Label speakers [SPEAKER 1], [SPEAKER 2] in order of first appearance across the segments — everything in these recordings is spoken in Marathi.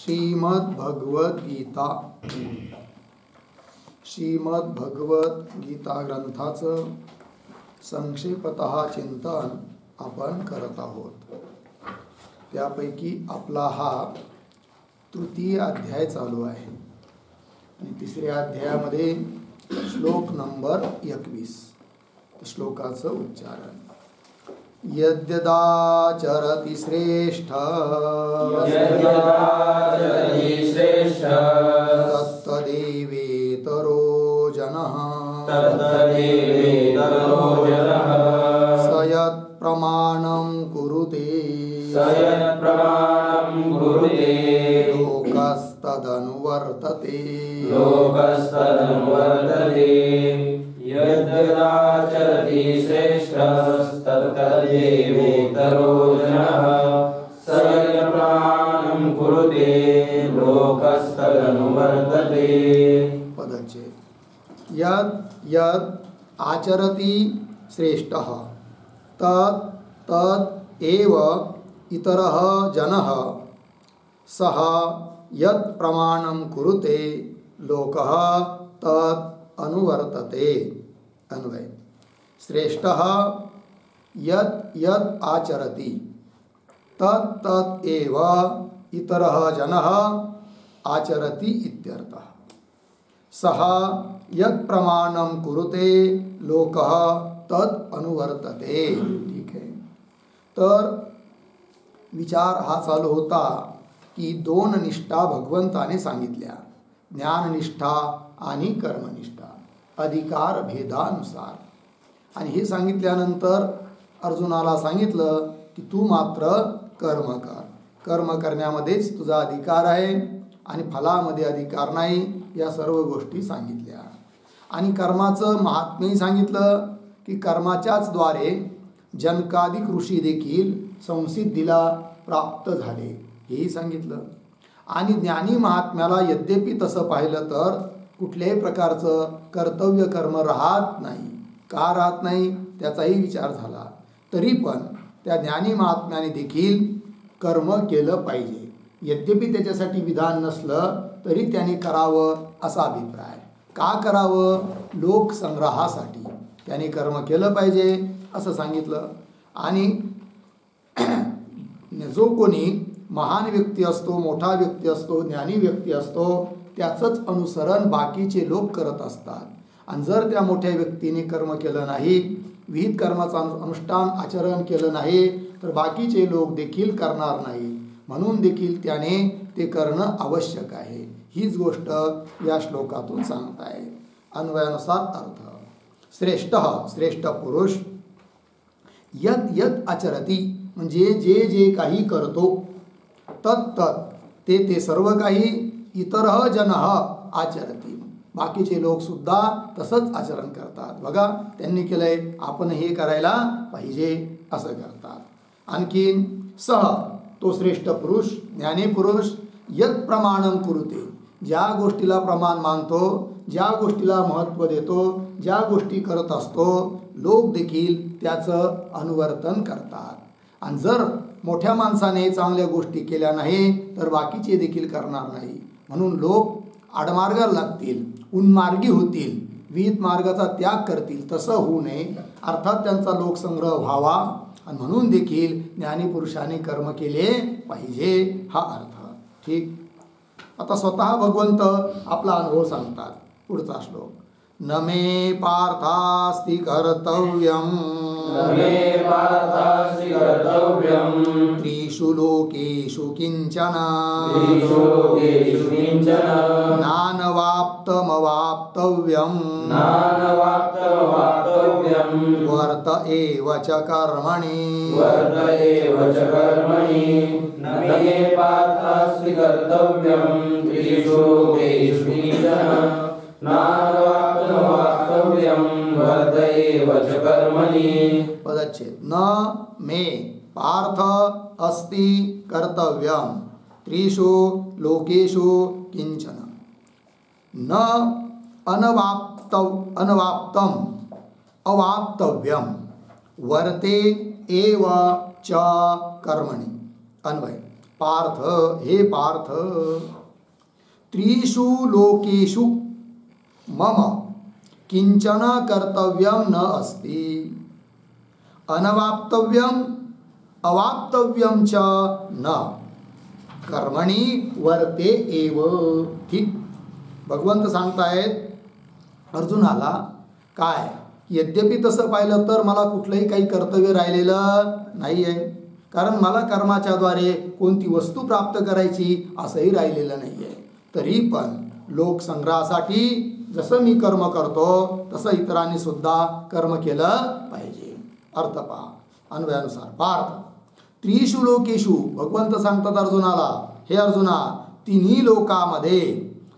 [SPEAKER 1] श्रीमद्भगवद्गीता श्रीमद्भगवद्गीता ग्रंथाचं संक्षेपतः चिंतन आपण करत आहोत। त्यापैकी आपला हा तृतीय अध्याय चालू आहे आणि तिसऱ्या अध्यायामध्ये श्लोक नंबर 21 श्लोकाचं उच्चारण यद्यदाचरति श्रेष्ठ तत्तदेवेतरो जनः स यत्प्रमाणं कुरुते लोकस्तदनुवर्तते
[SPEAKER 2] यद्यदाचरति श्रेष्ठस्तत्तदेवेतरो जनः स यत्प्रमाणं कुरुते लोकस्तदनुवर्तते।
[SPEAKER 1] पदच्छेद यद् यद् आचरति श्रेष्ठः तत् तत् एव इतरः जनः सः यत् प्रमाणं कुरुते लोकः तत् अनुवर्तते। अन्वय श्रेष्ठः यत् यत् आचरति तत् तत् एव इतरः जनः आचरति इत्यर्थः। सः यत् प्रमाणं कुरुते लोकः तत् अनुवर्तते। ठीक है, तर विचार हा चालू होता की दोन निष्ठा भगवंताने सांगितल्या, ज्ञाननिष्ठा आणि कर्मनिष्ठा अधिकार भेदानुसार। आणि हे सांगितल्यानंतर अर्जुनाला सांगितलं की तू मात्र कर्म कर, कर्म करण्यामध्येच तुझा अधिकार आहे आणि फलामध्ये अधिकार नाही, या सर्व गोष्टी सांगितल्या। आणि कर्माचं महात्म्यही सांगितलं की कर्माच्याच द्वारे जनकादिक ऋषी देखील संसिद्धीला प्राप्त झाले, हेही सांगितलं। आणि ज्ञानी महात्म्याला यद्यपि तसं पाहिलं तर कुठल्याही प्रकारचं कर्तव्य कर्म राहत नाही, का राहत नाही त्याचाही विचार झाला। तरी पण त्या ज्ञानी महात्म्याने देखील कर्म केलं पाहिजे, यद्यपि त्याच्यासाठी विधान नसलं तरी त्याने करावं असा अभिप्राय। का करावं? लोकसंग्रहासाठी त्याने कर्म केलं पाहिजे असं सांगितलं। आणि जो कोणी महान व्यक्ती असतो, मोठा व्यक्ती असतो, ज्ञानी व्यक्ती असतो, त्याचंच अनुसरण बाकीचे लोक करत असतात। आणि जर त्या मोठ्या व्यक्तीने कर्म केलं नाही, विहित कर्माचं अनुष्ठान आचरण केलं नाही तर बाकीचे लोक देखील करणार नाहीत, म्हणून देखील त्याने ते करणं आवश्यक आहे। हीच गोष्ट या श्लोकातून सांगत आहे। अन्वयानुसार अर्थ श्रेष्ठ श्रेष्ठ पुरुष, यत् यत् आचरति म्हणजे जे जे काही करतो, तत् तत् ते सर्व काही, इतरः जनः आचरति बाकीचे लोक सुद्धा तसंच आचरण करतात। बघा त्यांनी केलंय, आपण हे करायला पाहिजे असं करतात। आणखीन सह तो श्रेष्ठ पुरुष, ज्ञानी पुरुष, यत् प्रमाणं कुरुते ज्या गोष्टीला प्रमाण मानतो, ज्या गोष्टीला महत्त्व देतो, ज्या गोष्टी करत असतो, लोक देखील त्याचं अनुवर्तन करतात। आणि जर मोठ्या माणसाने चांगल्या गोष्टी केल्या नाही तर बाकीचे देखील करणार नाही, म्हणून लोक आडमार्गाला लागतील, उन्मार्गी होतील, विहित मार्गाचा त्याग करतील। तसं होऊ नये, अर्थात त्यांचा लोकसंग्रह व्हावा आणि म्हणून देखील ज्ञानी पुरुषाने कर्म केले पाहिजे हा अर्थ। ठीक, आता स्वतः भगवंत आपला अनुभव सांगतात। पुढचा श्लोक न मे पार्थास्ति कर्तव्यं त्रिषु लोकेषु किंचन नानवाप्तमवाप्तव्यं वर्त एव च कर्मणि
[SPEAKER 2] न मे पार्थास्ति कर्तव्यं त्रिषु लोकेषु किंचन नानवाप्तमवाप्तव्यं वर्त एव च कर्मणि।
[SPEAKER 1] पदच्छेद न मे पार्थ अस्ति कर्तव्यं त्रिषु लोकेषु किंचन न अनवाप्तम अवाप्तव्यम वर्ते एव च कर्मणि। अन्वय पार्थ, हे पार्थ, त्रिषु लोकेषु मम किंचन कर्तव्यम न अस्ति, अनवाप्तव्यम अवाप्तव्यम च न कर्मणी वर्ते एव. ठीक, भगवंत सांगतायत अर्जुनाला काय, यद्यपि तसं पाहिलं तर मला कुठलंही काही कर्तव्य राहिलेलं नाही आहे, कारण मला कर्माच्याद्वारे कोणती वस्तू प्राप्त करायची असंही राहिलेलं नाही आहे. तरी पण लोकसंग्रहासाठी जसं मी कर्म करतो तसं इतरांनी सुद्धा कर्म केलं पाहिजे. अर्थ पहा अन्वयानुसार. पार्थ त्रिषु लोकेषु, भगवंत सांगतात अर्जुनाला, हे अर्जुना, तिन्ही लोकामध्ये,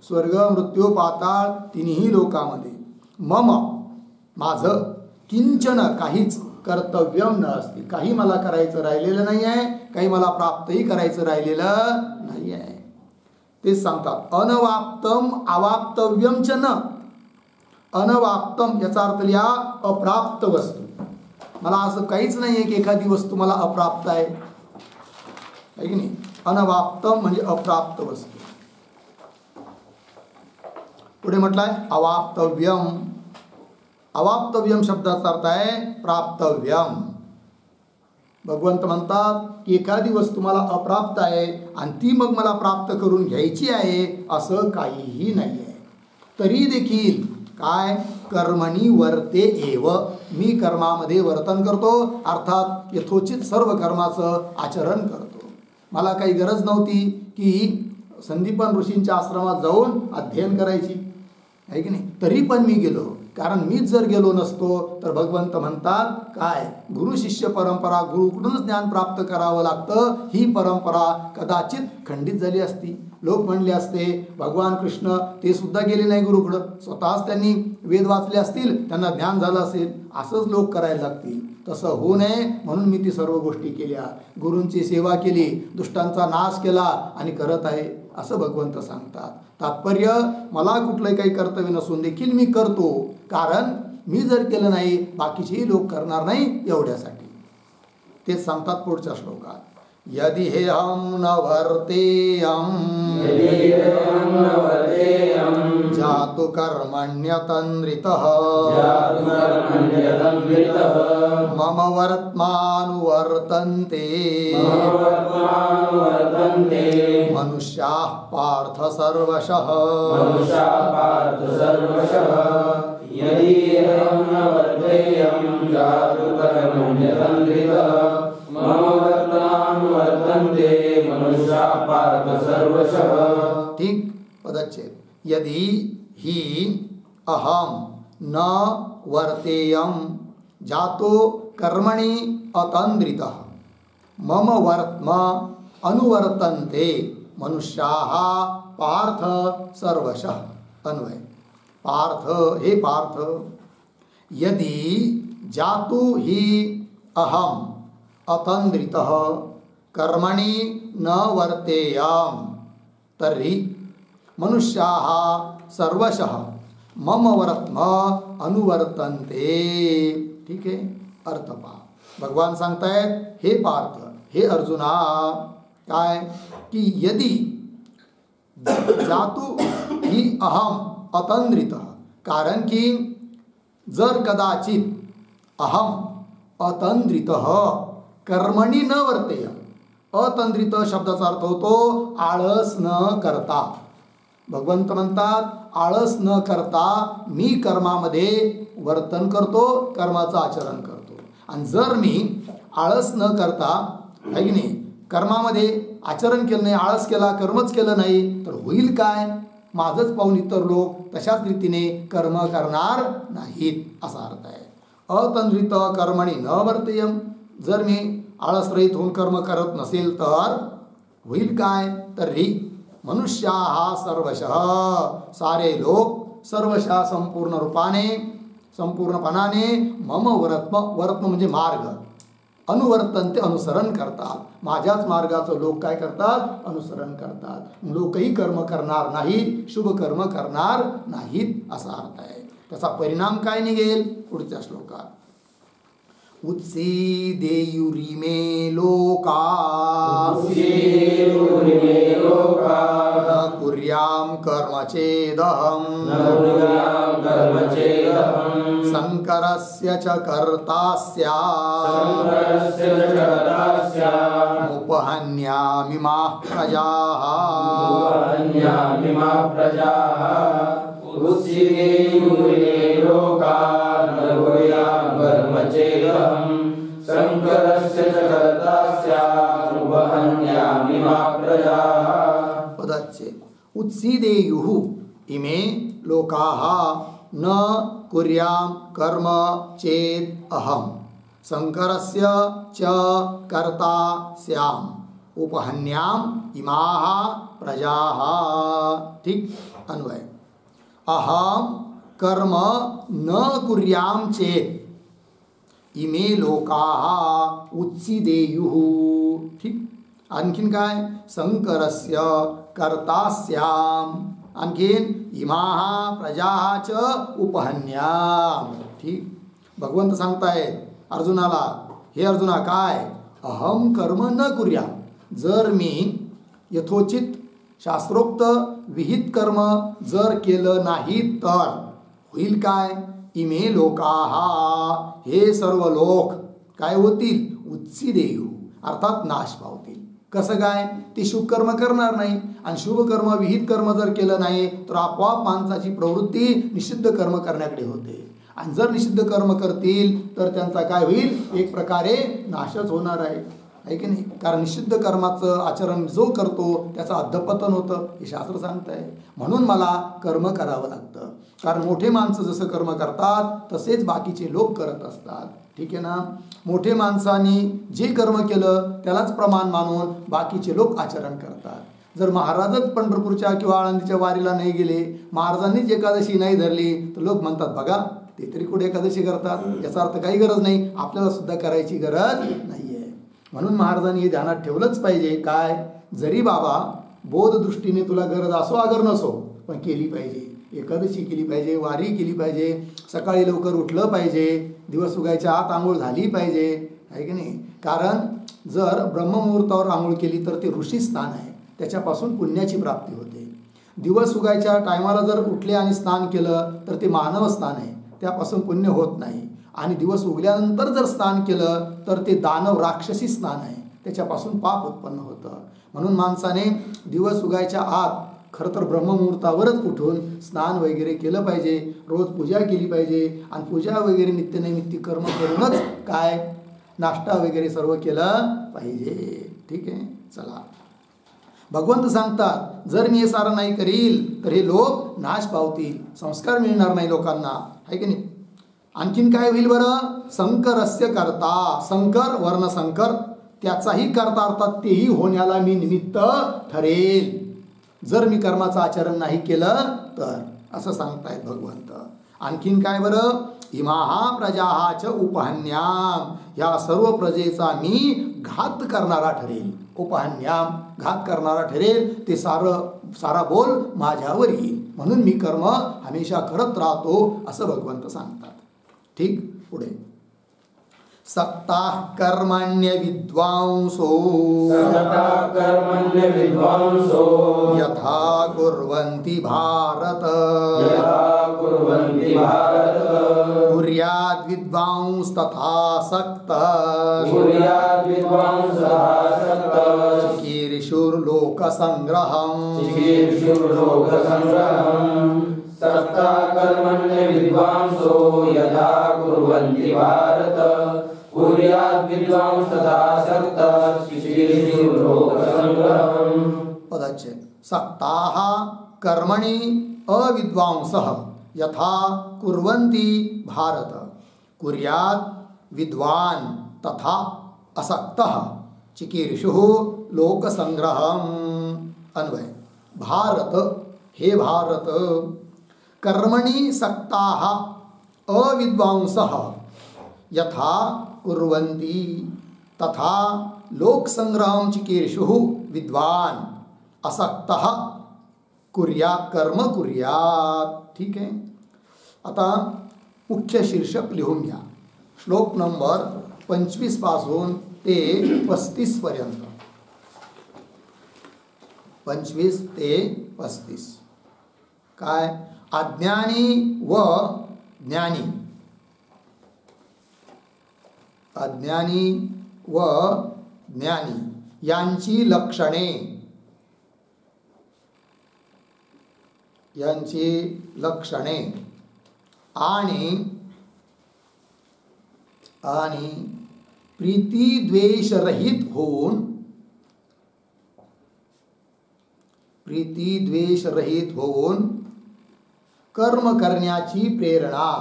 [SPEAKER 1] स्वर्ग मृत्यू पाताळ तिन्ही लोकामध्ये, मम माझं, किंचन काहीच, कर्तव्यम न असते, काही मला करायचं राहिलेलं नाही आहे, काही मला प्राप्तही करायचं राहिलेलं नाही आहे. तेच सांगतात अनवाप्तम अवाप्तव्यम च न. अनवाप्तम याचा अर्थ लिहा अप्राप्त वस्तू. मला असं काहीच नाही आहे की एखादी वस्तू मला अप्राप्त आहे की नाही. अनवाप्तम म्हणजे अप्राप्त वस्तू. पुढे म्हटलंय अवाप्तव्यम. अवाप्तव्यम शब्दाचा अर्थ आहे प्राप्तव्यम. भगवंत म्हणतात की एखादी वस्तू मला अप्राप्त आहे आणि ती मग मला प्राप्त करून घ्यायची आहे असं काहीही नाही आहे. तरी देखील काय, कर्मणी वर्ते एव, मी कर्मामध्ये वर्तन करतो, अर्थात यथोचित सर्व कर्माचं आचरण करतो. मला काही गरज नव्हती की संदीपन ऋषींच्या आश्रमात जाऊन अध्ययन करायची आहे की नाही, तरी पण मी गेलो, कारण मीच जर गेलो नसतो तर भगवंत म्हणतात काय, गुरु शिष्य परंपरा, गुरुकडूनच ज्ञान प्राप्त करावं लागतं, ही परंपरा कदाचित खंडित झाली असती. लोक म्हणले असते भगवान कृष्ण ते सुद्धा गेले नाही गुरुकडं, स्वतःच त्यांनी वेद वाचले असतील, त्यांना ज्ञान झालं असेल, असंच लोक करायला लागतील. तसं होऊ नये म्हणून मी ती सर्व गोष्टी केल्या, गुरूंची सेवा केली, दुष्टांचा नाश केला आणि करत आहे असं भगवंत सांगतात. तात्पर्य, मला कुठलंही काही कर्तव्य नसून देखील मी करतो, कारण मी जर केलं नाही बाकीचेही लोक करणार नाही एवढ्यासाठी. ते सांगतात पुढच्या श्लोकात, यदि हे हम न वर्तेयम जातु कर्मण्यतन्द्रितः मम वर्त्मानुवर्तन्ते मनुष्याः पार्थ सर्वशः.
[SPEAKER 2] यदि हम न वर्तेयम जातु कर्मण्यतन्द्रितः मम वर्त्मानुवर्तन्ते मनुष्याः पार्थ सर्वशः.
[SPEAKER 1] ठीक, पदच्छेद. यदि ही अहम न वर्तेयम जातो कर्मणि अतन्द्रितः मम वर्त्म अनुवर्तन्ते मनुष्याः पार्थ सर्वशः. अन्वय. पार्थ, हे पार्थ, यदि जातु ही अहम अतन्द्रितः कर्मणि न वर्तेयम तर्हि मनुष्याः सर्वशः मम वर्त्म अनुवर्तन्ते. ठीक आहे, अर्थ पहा. भगवान सांगतायत, हे पार्थ, हे अर्जुना, काय की यदि जातु ही अहम अतन्द्रितः, कारण की जर कदाचित अहम अतन्द्रितः कर्मणी न वर्तेय. अतंद्रित शब्दाचा अर्थ होतो आळस न करता. भगवंत म्हणतात आळस न करता मी कर्मामध्ये वर्तन करतो, कर्माचं आचरण करतो. आणि जर मी आळस न करता आहे की नाही कर्मामध्ये आचरण केलं नाही, आळस केला, कर्मच केलं नाही, तर होईल काय, माझंच पाहून इतर लोक तशाच रीतीने कर्म करणार नाहीत असा अर्थ आहे. अतंद्रित कर्मणी न वर्तेयम, जर मी आळसरहित होऊन कर्म करत नसेल तर होईल काय, तर्हि मनुष्याः सर्वशः, सारे लोक सर्वशः संपूर्ण रूपाने संपूर्णपणाने मम वर्त्म, वर्त्म म्हणजे मार्ग, अनुवर्तन्ते अनुसरण करतात. माझ्याच मार्गाचं लोक काय करतात, अनुसरण करतात. लोकही कर्म करणार नाही, शुभ कर्म करणार नाहीत असा अर्थ आहे. त्याचा परिणाम काय निघेल पुढच्या श्लोकात. उत्सीदेयुरिमे लोका कर्म चेदहम् शङ्करस्य च कर्ता स्यामुपहन्यामिमाः प्रजाः पदच्चे उत्सीदेयुः इमे लोकाः न कुर्यां कर्म चेत् अहं शङ्करस्य च कर्ता स्याम् उपहन्याम इमाः प्रजाः। ठीक अन्वय अहम कर्म न कुर्याम चेत इमे लोकाः उत्सीदेयुः। ठीक आणखीन काय शंकरस्य कर्ता स्याम आणखीन इमाः प्रजाः च उपहन्याम। ठीक भगवंत सांगतायत अर्जुनाला हे अर्जुना काय अहम कर्म न कुर्याम जर मी यथोचित शास्त्रोक्त विहित कर्म जर केलं नाही तर होईल काय इमे लोकाः हे सर्व लोक काय होतील उत्सीदेयु अर्थात नाश पावतील। कसं काय ते शुभ कर्म करणार नाही आणि शुभ कर्म विहित कर्म जर केलं नाही तर आपोआप माणसाची प्रवृत्ती निषिद्ध कर्म करण्याकडे होते आणि जर निषिद्ध कर्म करतील तर त्यांचा काय होईल एक प्रकारे नाशच होणार आहे की नाही। कारण निषिद्ध कर्माचं आचरण जो करतो त्याचं अधःपतन होतं हे शास्त्र सांगत आहे। म्हणून मला कर्म करावं लागतं कारण मोठे माणसं जसं कर्म करतात तसेच बाकीचे लोक करत असतात। ठीक आहे ना। मोठे माणसांनी जे कर्म केलं त्यालाच प्रमाण मानून बाकीचे लोक आचरण करतात। जर महाराजच पंढरपूरच्या किंवा आळंदीच्या वारीला नाही गेले महाराजांनीच एकादशी नाही धरली तर लोक म्हणतात बघा ते तरी कुठे एकादशी करतात याचा अर्थ काही गरज नाही आपल्याला सुद्धा करायची गरज नाहीये। म्हणून महाराजांनी हे ध्यानात ठेवलंच पाहिजे काय जरी बाबा बोध दृष्टीने तुला गरज असो अगर नसो पण केली पाहिजे एकादशी केली पाहिजे वारी केली पाहिजे सकाळी लवकर उठलं पाहिजे दिवस उगायच्या आत आंघोळ झाली पाहिजे आहे की नाही। कारण जर ब्रह्ममुहूर्तावर आंघोळ केली तर ते ऋषी स्नान आहे त्याच्यापासून पुण्याची प्राप्ती होते। दिवस उगायच्या टायमाला जर उठले आणि स्नान केलं तर ते मानव स्नान आहे त्यापासून पुण्य होत नाही आणि दिवस उगल्यानंतर जर स्नान केलं तर ते दानव राक्षसी स्नान आहे त्याच्यापासून पाप उत्पन्न होतं। म्हणून माणसाने दिवस उगायच्या आत खरं तर ब्रह्ममुहूर्तावरच उठून स्नान वगैरे केलं पाहिजे रोज पूजा केली पाहिजे आणि पूजा वगैरे नित्यनैमित्तिक कर्म करूनच काय नाश्ता वगैरे सर्व केलं पाहिजे। ठीक आहे चला भगवंत सांगतात जर मी हे सारं नाही करील तर हे लोक नाश पावतील संस्कार मिळणार नाही लोकांना आहे की नाही। आणखीन काय होईल बरं शंकरस्य कर्ता शंकर वर्ण शंकर त्याचाही कर्ता अर्थात तेही होण्याला मी निमित्त ठरेल जर मी कर्माचं आचरण नाही केलं तर असं सांगतायत भगवंत। आणखीन काय बरं इमाहा प्रजाहाच उपहन्याम या सर्व प्रजेचा मी घात करणारा ठरेल उपहन्याम घात करणारा ठरेल ते सारा बोल माझ्यावर येईल म्हणून मी कर्म हमेशा करत राहतो असं भगवंत सांगतात। ठीक पुढे सक्ताः कर्मण्य विद्वांसो यथा कुर्वन्ति भारत कुर्याद् विद्वांस्तथा सक्तः चिकीर्षुर्लोकसंग्रहम्
[SPEAKER 2] सक्ता कर्मण्य विद्वांसो यथा कुर्वन्ति भारत कुर्याद् विद्वांस्तथा सक्तः चिकीर्षुर्लोकसंग्रहम्।
[SPEAKER 1] पदच्छेद सक्ताः कर्मणि अविद्वांसः यथा कुर्वन्ति भारत कुर्याद् विद्वान् तथा असक्तः चिकीर्षुः लोकसंग्रहम्। अन्वय भारत हे भारत कर्मणि सक्ताः अविद्वांसः यथा कुर्वन्ति तथा लोकसंग्रहं चिकीर्षुः विद्वान् असक्तः कुर्यात् कर्म कुर्यात्। ठीक आहे आता मुख्य शीर्षक लिहून घ्या श्लोक नंबर 25 पासून ते 35 पर्यंत 25 ते 35 काय? अज्ञानी व ज्ञानी, अज्ञानी व ज्ञानी यांची लक्षणे, यांची लक्षणे आणि प्रीती द्वेष रहित होऊन, प्रीती द्वेष रहित होऊन कर्म करण्याची प्रेरणा,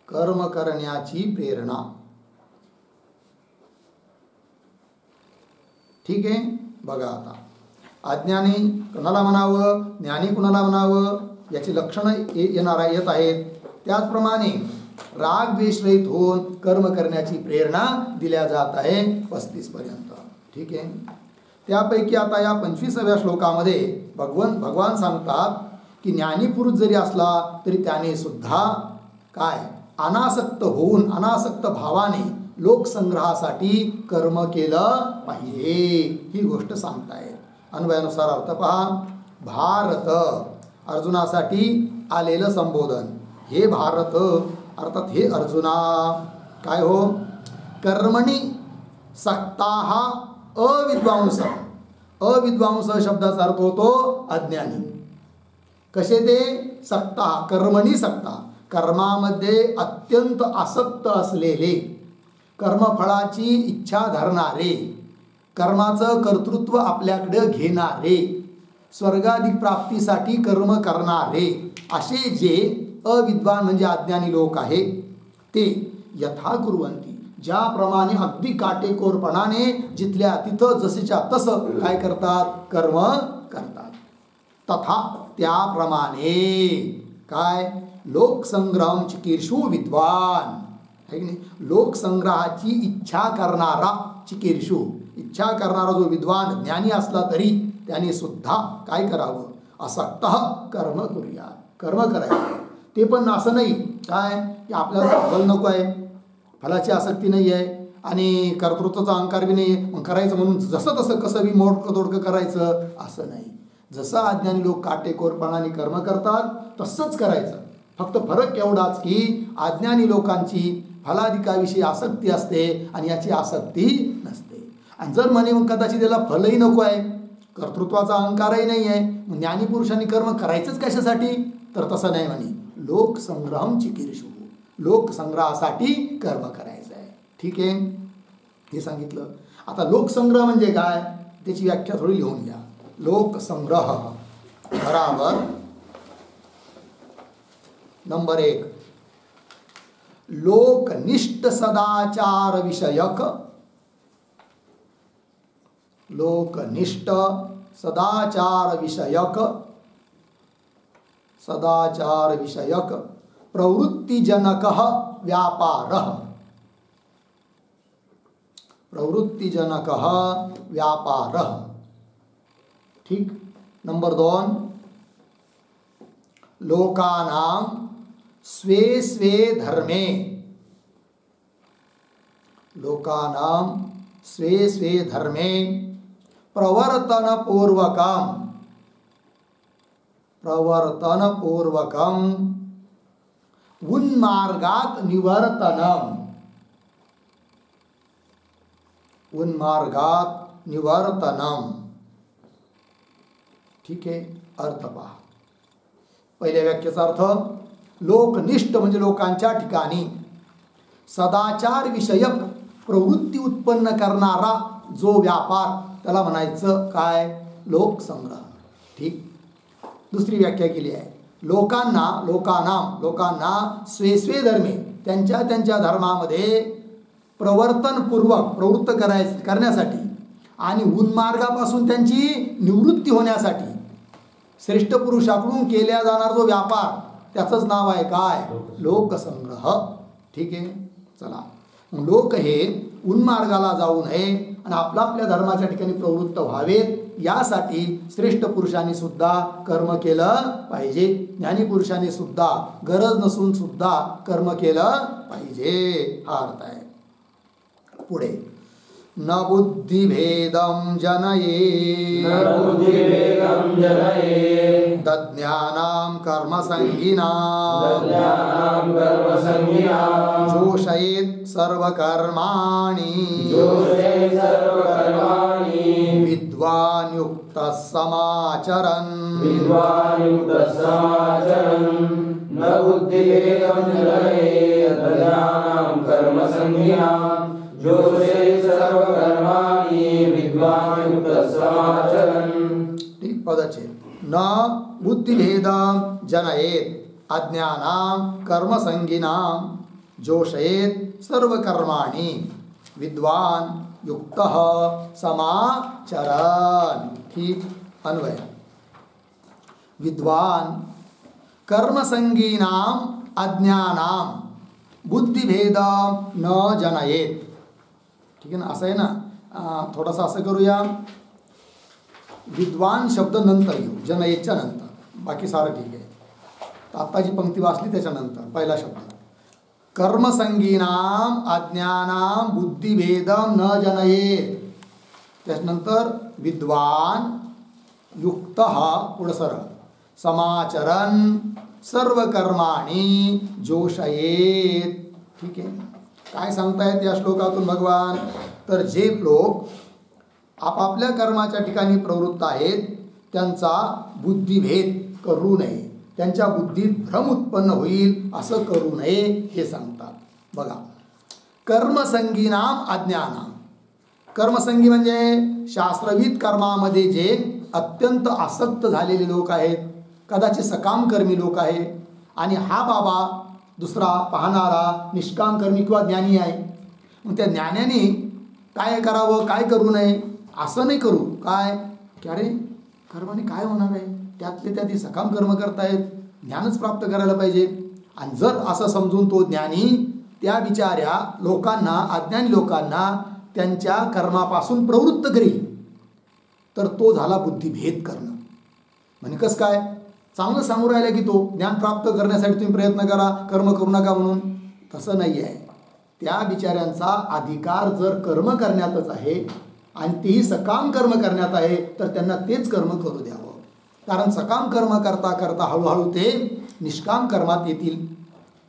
[SPEAKER 1] कर्म करण्याची प्रेरणा. ठीक आहे. बघा आता अज्ञानी कुणाला म्हणावं, ज्ञानी कुणाला म्हणावं, याची लक्षणं येत आहेत. त्याचप्रमाणे राग द्वेष रहित होऊन कर्म करण्याची प्रेरणा दिल्या जात आहे 35 पर्यंत. ठीक आहे. त्यापैकी आता या 25व्या श्लोकामध्ये भगवान सांगतात की ज्ञानी पुरुष जरी असला तरी त्याने सुद्धा काय? अनासक्त होऊन, अनासक्त भावाने लोकसंग्रहासाठी कर्म केलं पाहिजे, ही गोष्ट सांगतायत. अन्वयानुसार अर्थ पहा. भारत, अर्जुनासाठी आलेलं संबोधन. हे भारत अर्थात हे अर्जुना, काय हो? कर्मणी सक्ताः अविद्वांस. अविद्वांस शब्दाचा अर्थ होतो अज्ञानी. कसे ते? सक्ताः, कर्मणी सक्ता, कर्मामध्ये अत्यंत आसक्त असलेले, कर्मफळाची इच्छा धरणारे, कर्माचं कर्तृत्व आपल्याकडे घेणारे, स्वर्गाधिक प्राप्तीसाठी कर्म करणारे, असे जे अविद्वान म्हणजे अज्ञानी लोक आहे ते यथा कुर्वन्ति, ज्याप्रमाणे अगदी काटेकोरपणाने जिथल्या तिथं जसेच्या तसं काय करतात? कर्म करतात. तथा त्याप्रमाणे काय? लोकसंग्रहम चिकीर्षु विद्वान, है की नाही? लोकसंग्रहाची इच्छा करणारा चिकीर्षु, इच्छा करणारा जो विद्वान ज्ञानी असला तरी त्याने सुद्धा काय करावं? असक्त कर्म करूया, कर्म करायचं. ते पण असं नाही काय की आपल्याला फल नको आहे, फलाची आसक्ती नाही आहे आणि कर्तृत्वाचा अहंकार बी नाही, मग करायचं म्हणून जसं तसं कसं बी मोडकं तोडकं करायचं असं नाही. जसं अज्ञानी लोक काटेकोरपणाने कर्म करतात तसंच करायचं. फक्त फरक एवढाच की अज्ञानी लोकांची फलाधिकाविषयी आसक्ती असते आणि याची आसक्ती नसते. आणि जर म्हणे मग कदाचित त्याला फलही नको आहे, कर्तृत्वाचा अहंकारही नाही आहे, मग ज्ञानी पुरुषांनी कर्म करायचंच कशासाठी? तर तसं नाही म्हणे. लोकसंग्रहम चिकीर्षु, लोकसंग्रहासाठी कर्म करायचं आहे. ठीक आहे, हे सांगितलं. आता लोकसंग्रह म्हणजे काय त्याची व्याख्या थोडी लिहून घ्या. लोकसंग्रह बराबर नंबर 1 लोकनिष्ठ सदाचार विषयक, लोकनिष्ठ सदाचार विषयक, सदाचार विषयक प्रवृत्तिजनक व्यापार, प्रवृत्तिजनक व्यापार. ठीक. नंबर 2 लोकानां स्वे स्वे धर्मे, लोकानां स्वे स्वे धर्मे प्रवर्तनपूर्वकं, प्रवर्तनपूर्वकं उन्मार्गात् निवर्तनम्, उन्मार्गात् निवर्तनम्. ठीक आहे. अर्थ पहा. पहिल्या व्याख्येचा अर्थ लोकनिष्ठ म्हणजे लोकांच्या ठिकाणी सदाचार विषयक प्रवृत्ती उत्पन्न करणारा जो व्यापार त्याला म्हणायचं काय? लोकसंग्रह. ठीक. दुसरी व्याख्या केली आहे. लोकांना, लोकांना स्वे स्वे धर्मे, त्यांच्या त्यांच्या धर्मामध्ये प्रवर्तनपूर्वक प्रवृत्त करण्यासाठी आणि उन्मार्गापासून त्यांची निवृत्ती होण्यासाठी श्रेष्ठ पुरुषाकडून केल्या जाणारा जो व्यापार त्याचंच नाव आहे काय? लोकसंग्रह. ठीक आहे. चला, लोक हे उन्मार्गाला जाऊ नये आणि आपल्या आपल्या धर्माच्या ठिकाणी प्रवृत्त व्हावेत यासाठी श्रेष्ठ पुरुषांनी सुद्धा कर्म केलं पाहिजे. ज्ञानी पुरुषांनी सुद्धा गरज नसून सुद्धा कर्म केलं पाहिजे, हा अर्थ आहे. पुढे न बुद्धिभेदं जनयेत्
[SPEAKER 2] न बुद्धिभेदं जनयेत्
[SPEAKER 1] तज्ज्ञानां कर्मसङ्गिनां
[SPEAKER 2] तज्ज्ञानां कर्मसङ्गिनां
[SPEAKER 1] जोषयेत् सर्वकर्माणि
[SPEAKER 2] जोषयेत् सर्वकर्माणि
[SPEAKER 1] विद्वान् युक्तः समाचरन्
[SPEAKER 2] विद्वान् युक्तः समाचरन् न बुद्धिभेदं जनयेत् तज्ज्ञानां कर्मसङ्गिनां जोषयेत् सर्वकर्माणि विद्वान् युक्तः समाचरन्।
[SPEAKER 1] ठीक पदच्छेद न बुद्धिभेदं जनयेत् अज्ञानां कर्मसंगिनां जोषयेत् सर्वकर्माणि विद्वान् युक्तः समाचरन्। ठीक अन्वय विद्वान् कर्मसंगिनां अज्ञानां बुद्धिभेदं न जनयेत्। ठीक आहे ना, असं आहे ना, थोडासा असं करूया, विद्वान शब्द नंतर घेऊ, जनयेच्या नंतर, बाकी सारं ठीक आहे. तर आत्ताची पंक्ती वाचली त्याच्यानंतर पहिला शब्द कर्मसंगीनाम अज्ञानाम बुद्धिभेदम न जनयेत, त्याच्यानंतर विद्वान युक्त पुढं सरळ समाचरण सर्व कर्माणी जोषयेत. ठीक आहे, काय सांगतायत या श्लोकातून भगवान, तर जे लोक आपापल्या कर्माच्या ठिकाणी प्रवृत्त आहेत त्यांचा बुद्धिभेद करू नये, त्यांच्या बुद्धीत भ्रम उत्पन्न होईल असं करू नये हे सांगतात. बघा, कर्मसंगीनाम अज्ञानाम, कर्मसंगी म्हणजे शास्त्रविद कर्मामध्ये जे अत्यंत आसक्त झालेले लोक आहेत, कदाचित सकामकर्मी लोक आहे, आणि हा बाबा दुसरा पाहणारा निष्कामकर्मी किंवा ज्ञानी आहे. मग त्या ज्ञानाने काय करावं काय करू नये असं नाही करू, काय की अरे कर्माने काय होणार आहे, त्यातले त्यात सकाम कर्म करतायत, ज्ञानच प्राप्त करायला पाहिजे. आणि जर असं समजून तो ज्ञानी त्या बिचाऱ्या लोकांना, अज्ञानी लोकांना त्यांच्या कर्मापासून प्रवृत्त करील तर तो झाला बुद्धिभेद करणं. म्हणजे कसं काय, चांगलं सांगू राहिलं की तो ज्ञान प्राप्त करण्यासाठी तुम्ही प्रयत्न करा, कर्म करू नका म्हणून, तसं नाही आहे. त्या बिचाऱ्यांचा अधिकार जर कर्म करण्यातच आहे आणि तेही सकाम कर्म करण्यात आहे तर त्यांना तेच कर्म करू द्यावं. कारण सकाम कर्म करता करता हळूहळू ते निष्काम कर्मात येतील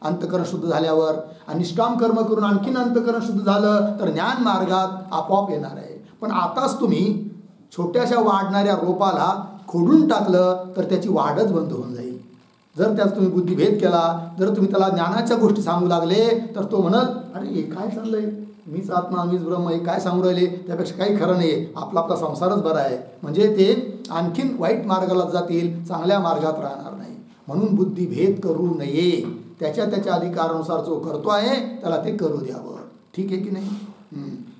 [SPEAKER 1] अंतकरण शुद्ध झाल्यावर, आणि निष्काम कर्म करून आणखीन अंतकरण शुद्ध झालं तर ज्ञान मार्गात आपोआप येणार आहे. पण आताच तुम्ही छोट्याशा वाढणाऱ्या रोपाला खोडून टाकलं तर त्याची वाढच बंद होऊन जाईल. जर त्याचा तुम्ही बुद्धिभेद केला, जर तुम्ही त्याला ज्ञानाच्या गोष्टी सांगू लागले तर तो म्हणत अरे हे काय चाललंय, मीच आत्मा मीच ब्रह्म, हे काय सांगू राहिले, त्यापेक्षा काही खरं नाही आहे, आपला आपला संसारच बरा आहे. म्हणजे ते आणखीन वाईट मार्गाला जातील, चांगल्या मार्गात राहणार नाही. म्हणून बुद्धिभेद करू नये, त्याच्या त्याच्या अधिकारानुसार जो करतो आहे त्याला ते करू द्यावं. ठीक आहे की नाही.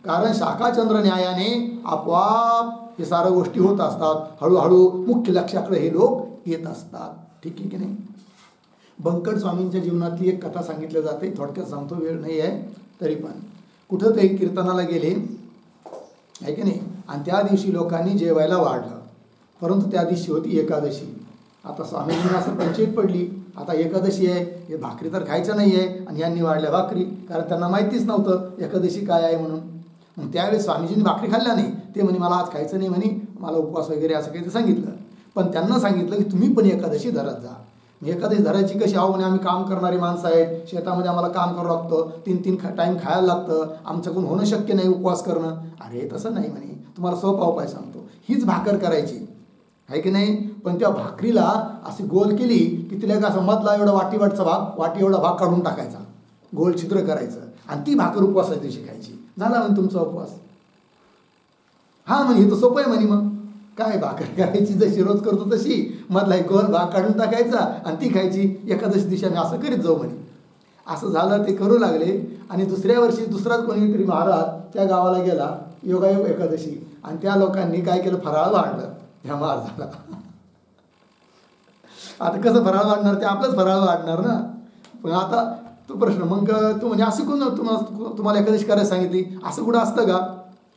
[SPEAKER 1] कारण शाखाचंद्र न्यायाने आपोआप हे साऱ्या गोष्टी होत असतात, हळूहळू मुख्य लक्षाकडे हे लोक येत असतात. ठीक आहे की नाही. बंकट स्वामींच्या जीवनातली एक कथा सांगितली जाते, थोडक्यात सांगतो, वेळ नाही आहे तरी पण. कुठं ते कीर्तनाला गेले आहे की नाही, आणि त्या दिवशी लोकांनी जेवायला वाढलं, परंतु त्या दिवशी होती एकादशी. आता स्वामींना असं पंचायत पडली, आता एकादशी आहे, हे भाकरी तर खायचं नाही आहे, आणि यांनी वाढल्या भाकरी, कारण त्यांना माहितीच नव्हतं एकादशी काय आहे म्हणून. मग त्यावेळेस स्वामीजींनी भाकरी खाल्ल्या नाही, ते म्हणे मला आज खायचं नाही, म्हणे मला उपवास वगैरे असं काही ते सांगितलं. पण त्यांना सांगितलं की तुम्ही पण एकादशी धरत जा. मग एकादशी धरायची कशी, आहो म्हणे आम्ही काम करणारी माणसं आहेत, शेतामध्ये आम्हाला काम करावं लागतं, 3-3 टाईम खायला लागतं, आमच्याकडून होणं शक्य नाही उपवास करणं. अरे तसं नाही म्हणे, तुम्हाला सोपा उपाय सांगतो, हीच भाकर करायची आहे की नाही, पण त्या भाकरीला अशी गोल केली की तिला का असं मधला एवढा वाटी एवढा भाग काढून टाकायचा, गोल छिद्र करायचं, आणि ती भाकर उपवासाच्या दिवशी खायची. झाला म्हणे तुमचा उपवास. हा म्हणे हे तर सोपं आहे म्हणे, मग काय भाकर करायची जशी रोज करतो तशी, मधला एक गोल भाग काढून टाकायचा आणि ती खायची, एकादशी दिवशी आम्ही असं करीत जाऊ म्हणे. असं झालं, ते करू लागले. आणि दुसऱ्या वर्षी दुसराच कोणीतरी महाराज त्या गावाला गेला, योगायोग एकादशी, आणि त्या लोकांनी काय केलं, फराळ वाढलं ह्या महाराजाला. आता कसं फराळ वाढणार, ते आपलंच फराळ वाढणार ना. पण आता तो प्रश्न, मग तू म्हणजे असं कोण तुम्हाला एकादशी करायला सांगितली, असं कुठं असतं का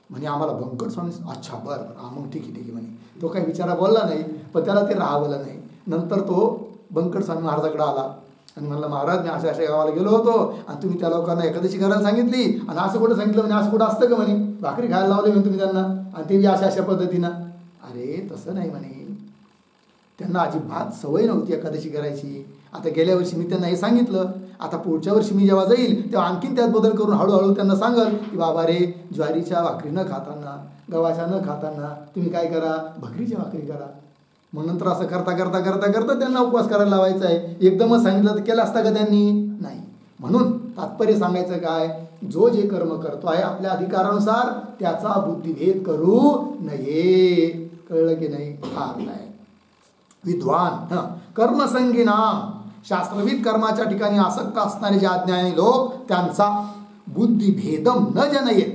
[SPEAKER 1] म्हणे, आम्हाला बंकट स्वामी. अच्छा बरं बरं, मग ठीक आहे म्हणे. तो काही विचारा बोलला नाही, पण त्याला ते राहावलं नाही. नंतर तो बंकट स्वामी महाराजाकडे आला आणि म्हणलं महाराज मी अशा गावाला गेलो होतो आणि तुम्ही त्या लोकांना एकादशी करायला सांगितली आणि असं कुठं सांगितलं म्हणे, असं कुठं असतं का म्हणे, भाकरी खायला लावले म्हणे तुम्ही त्यांना आणि ते बी अशा पद्धतीनं. अरे तसं नाही म्हणे, त्यांना अजिबात सवय नव्हती एकादशी करायची. आता गेल्या वर्षी मी त्यांना हे सांगितलं, आता पुढच्या वर्षी मी जेव्हा जाईल तेव्हा आणखीन त्यात बदल करून हळूहळू त्यांना सांगल की बाबा रे, ज्वारीच्या भाकरी न खाताना, गव्हाच्या न खाताना तुम्ही काय करा, भाकरीच्या भाकरी करा. मग नंतर असं करता करता करता करता त्यांना उपवास करायला लावायचा आहे. एकदमच सांगितलं तर केलं असता का त्यांनी? नाही. म्हणून तात्पर्य सांगायचं काय, जो जे कर्म करतो आहे आपल्या अधिकारानुसार त्याचा बुद्धिभेद करू नये. कळलं की नाही? हा अर्थ आहे. विद्वान कर्मसंगीना, शास्त्रविद कर्माच्या ठिकाणी आसक्त असणारे जे अज्ञानी लोक त्यांचा बुद्धिभेदम न जनयेत,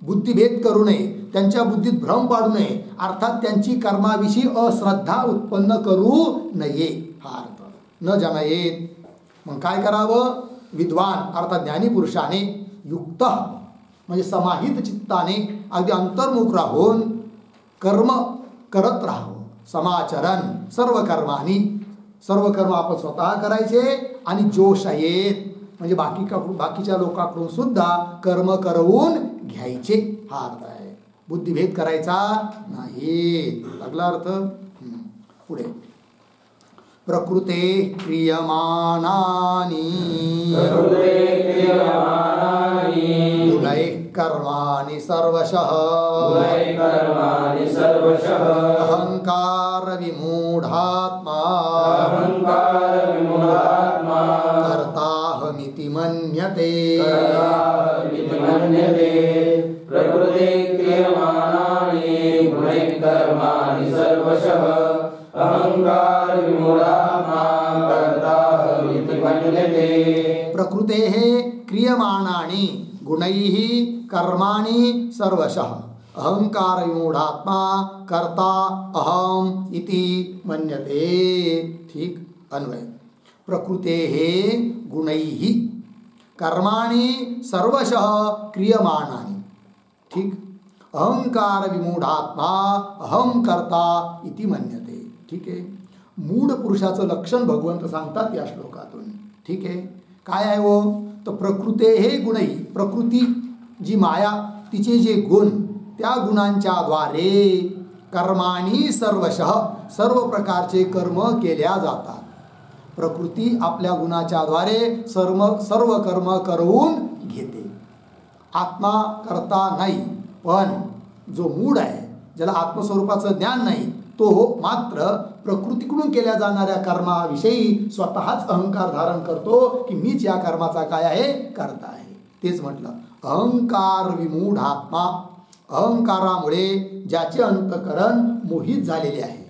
[SPEAKER 1] बुद्धिभेद करू नये, त्यांच्या बुद्धीत भ्रम पाडू नये, अर्थात त्यांची कर्माविषयी अश्रद्धा उत्पन्न करू नये. हा अर्थ न जनयेत. मग काय करावं? विद्वान अर्थात ज्ञानी पुरुषाने युक्त म्हणजे समाहित चित्ताने अगदी अंतर्मुख राहून कर्म करत राहावं. समाचरण सर्व कर्मानी, सर्व कर्म आपण स्वतः करायचे आणि जोशयेत म्हणजे बाकीच्या लोकांकडून सुद्धा कर्म करवून घ्यायचे. हा अर्थ आहे. बुद्धिभेद करायचा नाही. लागला अर्थ? पुढे प्रकृते क्रियमाणानि गुणैः कर्माणि सर्वशः अहंकार विमूढात्मा कर्ताहमिति मन्यते.
[SPEAKER 2] प्रकृते क्रियमाणानि गुणैः कर्माणि सर्वशः अहंकार विमूढात्मा कर्ताहमिति मन्यते.
[SPEAKER 1] प्रकृतेः क्रियमाणानि गुणैः कर्माणि सर्वशः अहंकार विमूढात्मा कर्ता अहम इति मन्यते. ठीक अन्वय. प्रकृतेः गुणैः कर्माणि सर्वशः क्रियमाणानि. ठीक. अहंकार विमूढात्मा अहम कर्ता इति मन्यते. ठीक आहे. मूढ पुरुषाचं लक्षण भगवंत सांगतात या श्लोकातून. ठीक आहे. काय आहे हो? तर प्रकृते हे गुणही, प्रकृती जी माया तिचे जे गुण, त्या गुणांच्या द्वारे कर्माणी सर्वशः सर्व प्रकारचे कर्म केल्या जातात. प्रकृती आपल्या गुणाच्या द्वारे सर्व कर्म करून घेते. आत्मा करता नाही, पण जो मूढ आहे, ज्याला आत्मस्वरूपाचं ज्ञान नाही, तो मात्र प्रकृतीकडून केल्या जाणाऱ्या कर्माविषयी स्वतःच अहंकार धारण करतो की मीच या कर्माचा काय आहे, करता आहे. तेच म्हटलं अहंकार विमूढ आत्मा. अहंकारामुळे ज्याचे अंतःकरण मोहित झालेले आहे,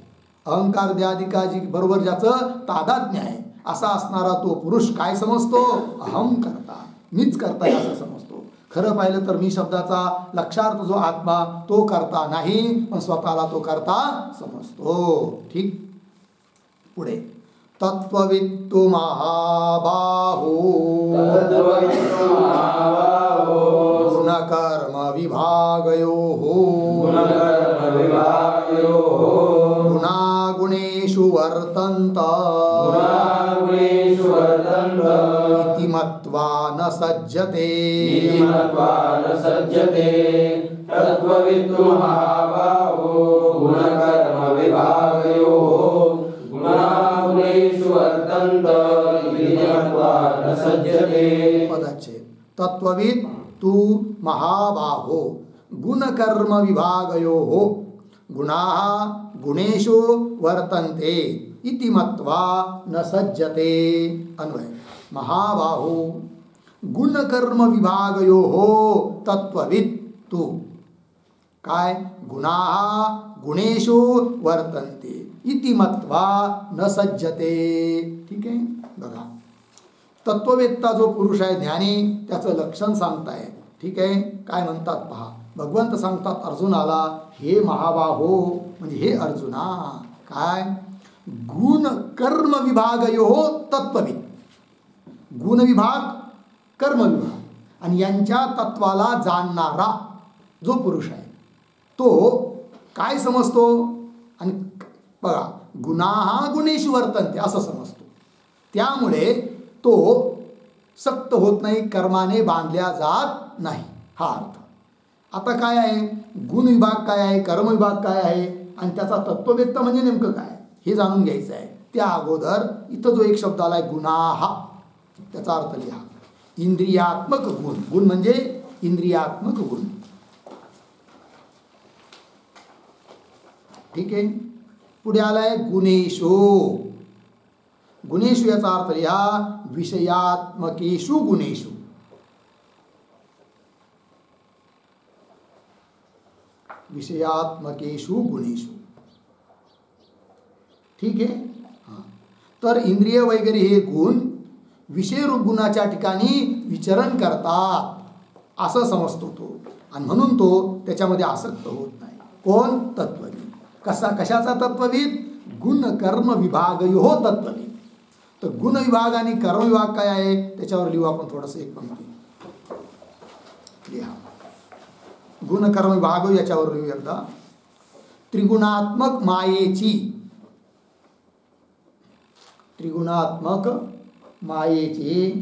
[SPEAKER 1] अहंकार द्यादिकाजी बरोबर ज्याचं तादात्म्य आहे, असा असणारा तो पुरुष काय समजतो? अहम करता, मीच करता असं समजतो. खरं पाहिलं तर मी शब्दाचा लक्षार्थ जो आत्मा तो करता नाही, पण स्वतःला तो करता समजतो. ठीक. पुढे तत्त्ववित्तु महाबाहो गुणकर्म विभागयोः गुणागुणेषु वर्तन्त इति मत्वा न सज्जते.
[SPEAKER 2] तत्त्ववित्तु महाबाहो गुणकर्म विभागयोः गुणागुणेषु वर्तन्त इति मत्वा न सज्जते.
[SPEAKER 1] पदच्छेद. तत्त्ववित् तु महाबाहो गुणकर्म विभागयोः गुणाः गुणेषु वर्तन्ते इति मत्वा न सज्जते. अन्वय. महाबाहो गुणकर्म विभागयोः तत्त्ववित् तु काय गुणाः गुणेषु वर्तन्ते इति मत्वा न सज्जते. ठीक आहे. बघा, तत्ववेत्ता जो पुरुष आहे ज्ञानी, त्याचं लक्षण सांगतायत. ठीक आहे. काय म्हणतात पहा. भगवंत सांगतात अर्जुनाला, हे महाबाहो म्हणजे हे अर्जुना, काय गुण कर्म विभागयोः तत्ववित्. गुण विभाग, कर्म विभाग आणि यांच्या तत्वाला जाणणारा जो पुरुष आहे तो काय समजतो? आणि बघा, गुणाः गुणेषु वर्तन्ते असं समजतो. त्यामुळे तो सक्त होत नाही, कर्माने बांधल्या जात नाही, हा अर्थ. आता काय आहे, गुण विभाग काय आहे, कर्म विभाग काय आहे आणि त्याचा तत्ववेत्ता म्हणजे नेमकं काय हे जाणून घ्यायचं आहे. त्या अगोदर इथं जो एक शब्द आलाय गुणाहा, त्याचा अर्थ लिहा. इंद्रियात्मक गुण, गुण म्हणजे इंद्रियात्मक गुण. ठीक आहे. पुढे आलाय गुणेशो. गुणेशु याचा अर्थ लिहा विषयात्मकेषु गुणेषु. विषयात्मकेषु गुणेषु. ठीक आहे. हां, तर इंद्रिय वगैरे हे गुण विषयरूप गुणाच्या ठिकाणी विचरण करतात असं समजतो तो, आणि म्हणून तो त्याच्यामध्ये आसक्त होत नाही. कोण? तत्वविद. कशाचा तत्वविद? गुण कर्म विभाग हो तत्वविद. तर गुण विभाग आणि कर्म विभाग काय आहे त्याच्यावर लिहू आपण थोडंसं एक पंक्ती लिहा. गुण कर्म विभाग याच्यावर लिहू एकदा. त्रिगुणात्मक मायेची, त्रिगुणात्मक मायेची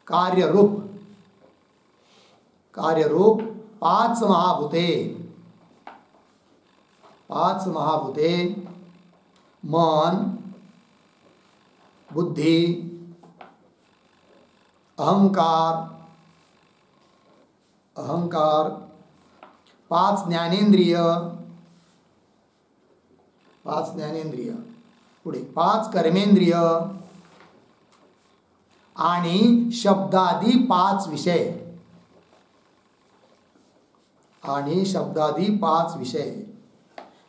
[SPEAKER 1] कार्यरूप पाच महाभूते, पाच महाभूते मन, बुद्धी, अहंकार, पाच ज्ञानेंद्रिय, पुढे पाच कर्मेंद्रिय आणि शब्दादी पाच विषय,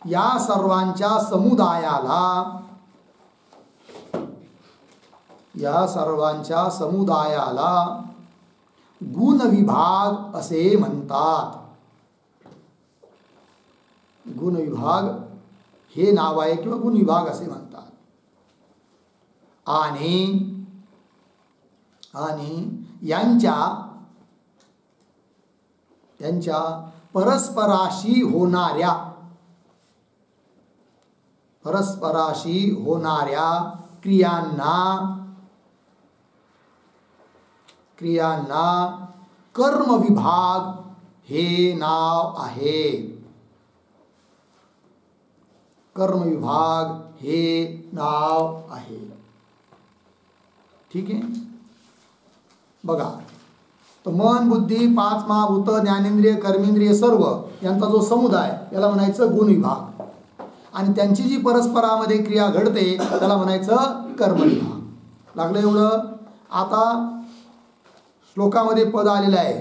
[SPEAKER 1] या सर्वांच्या समुदायाला गुण विभाग असे म्हणतात. गुण विभाग हे नाव आहे किंवा गुण विभाग असे म्हणतात. आणि यांच्या परस्पराशी होणाऱ्या क्रियांना कर्म विभाग हे नाव आहे. कर्म विभाग हे नाव आहे. ठीक आहे. बघा, तर मन, बुद्धी, पाच महाभूत, ज्ञानेंद्रिय, कर्मेंद्रिय सर्व यांचा जो समुदाय याला म्हणायचं गुण विभाग, आणि त्यांची जी परस्परामध्ये क्रिया घडते त्याला म्हणायचं कर्म विभाग. लागलं एवढं. आता श्लोकामध्ये पद आलेलं आहे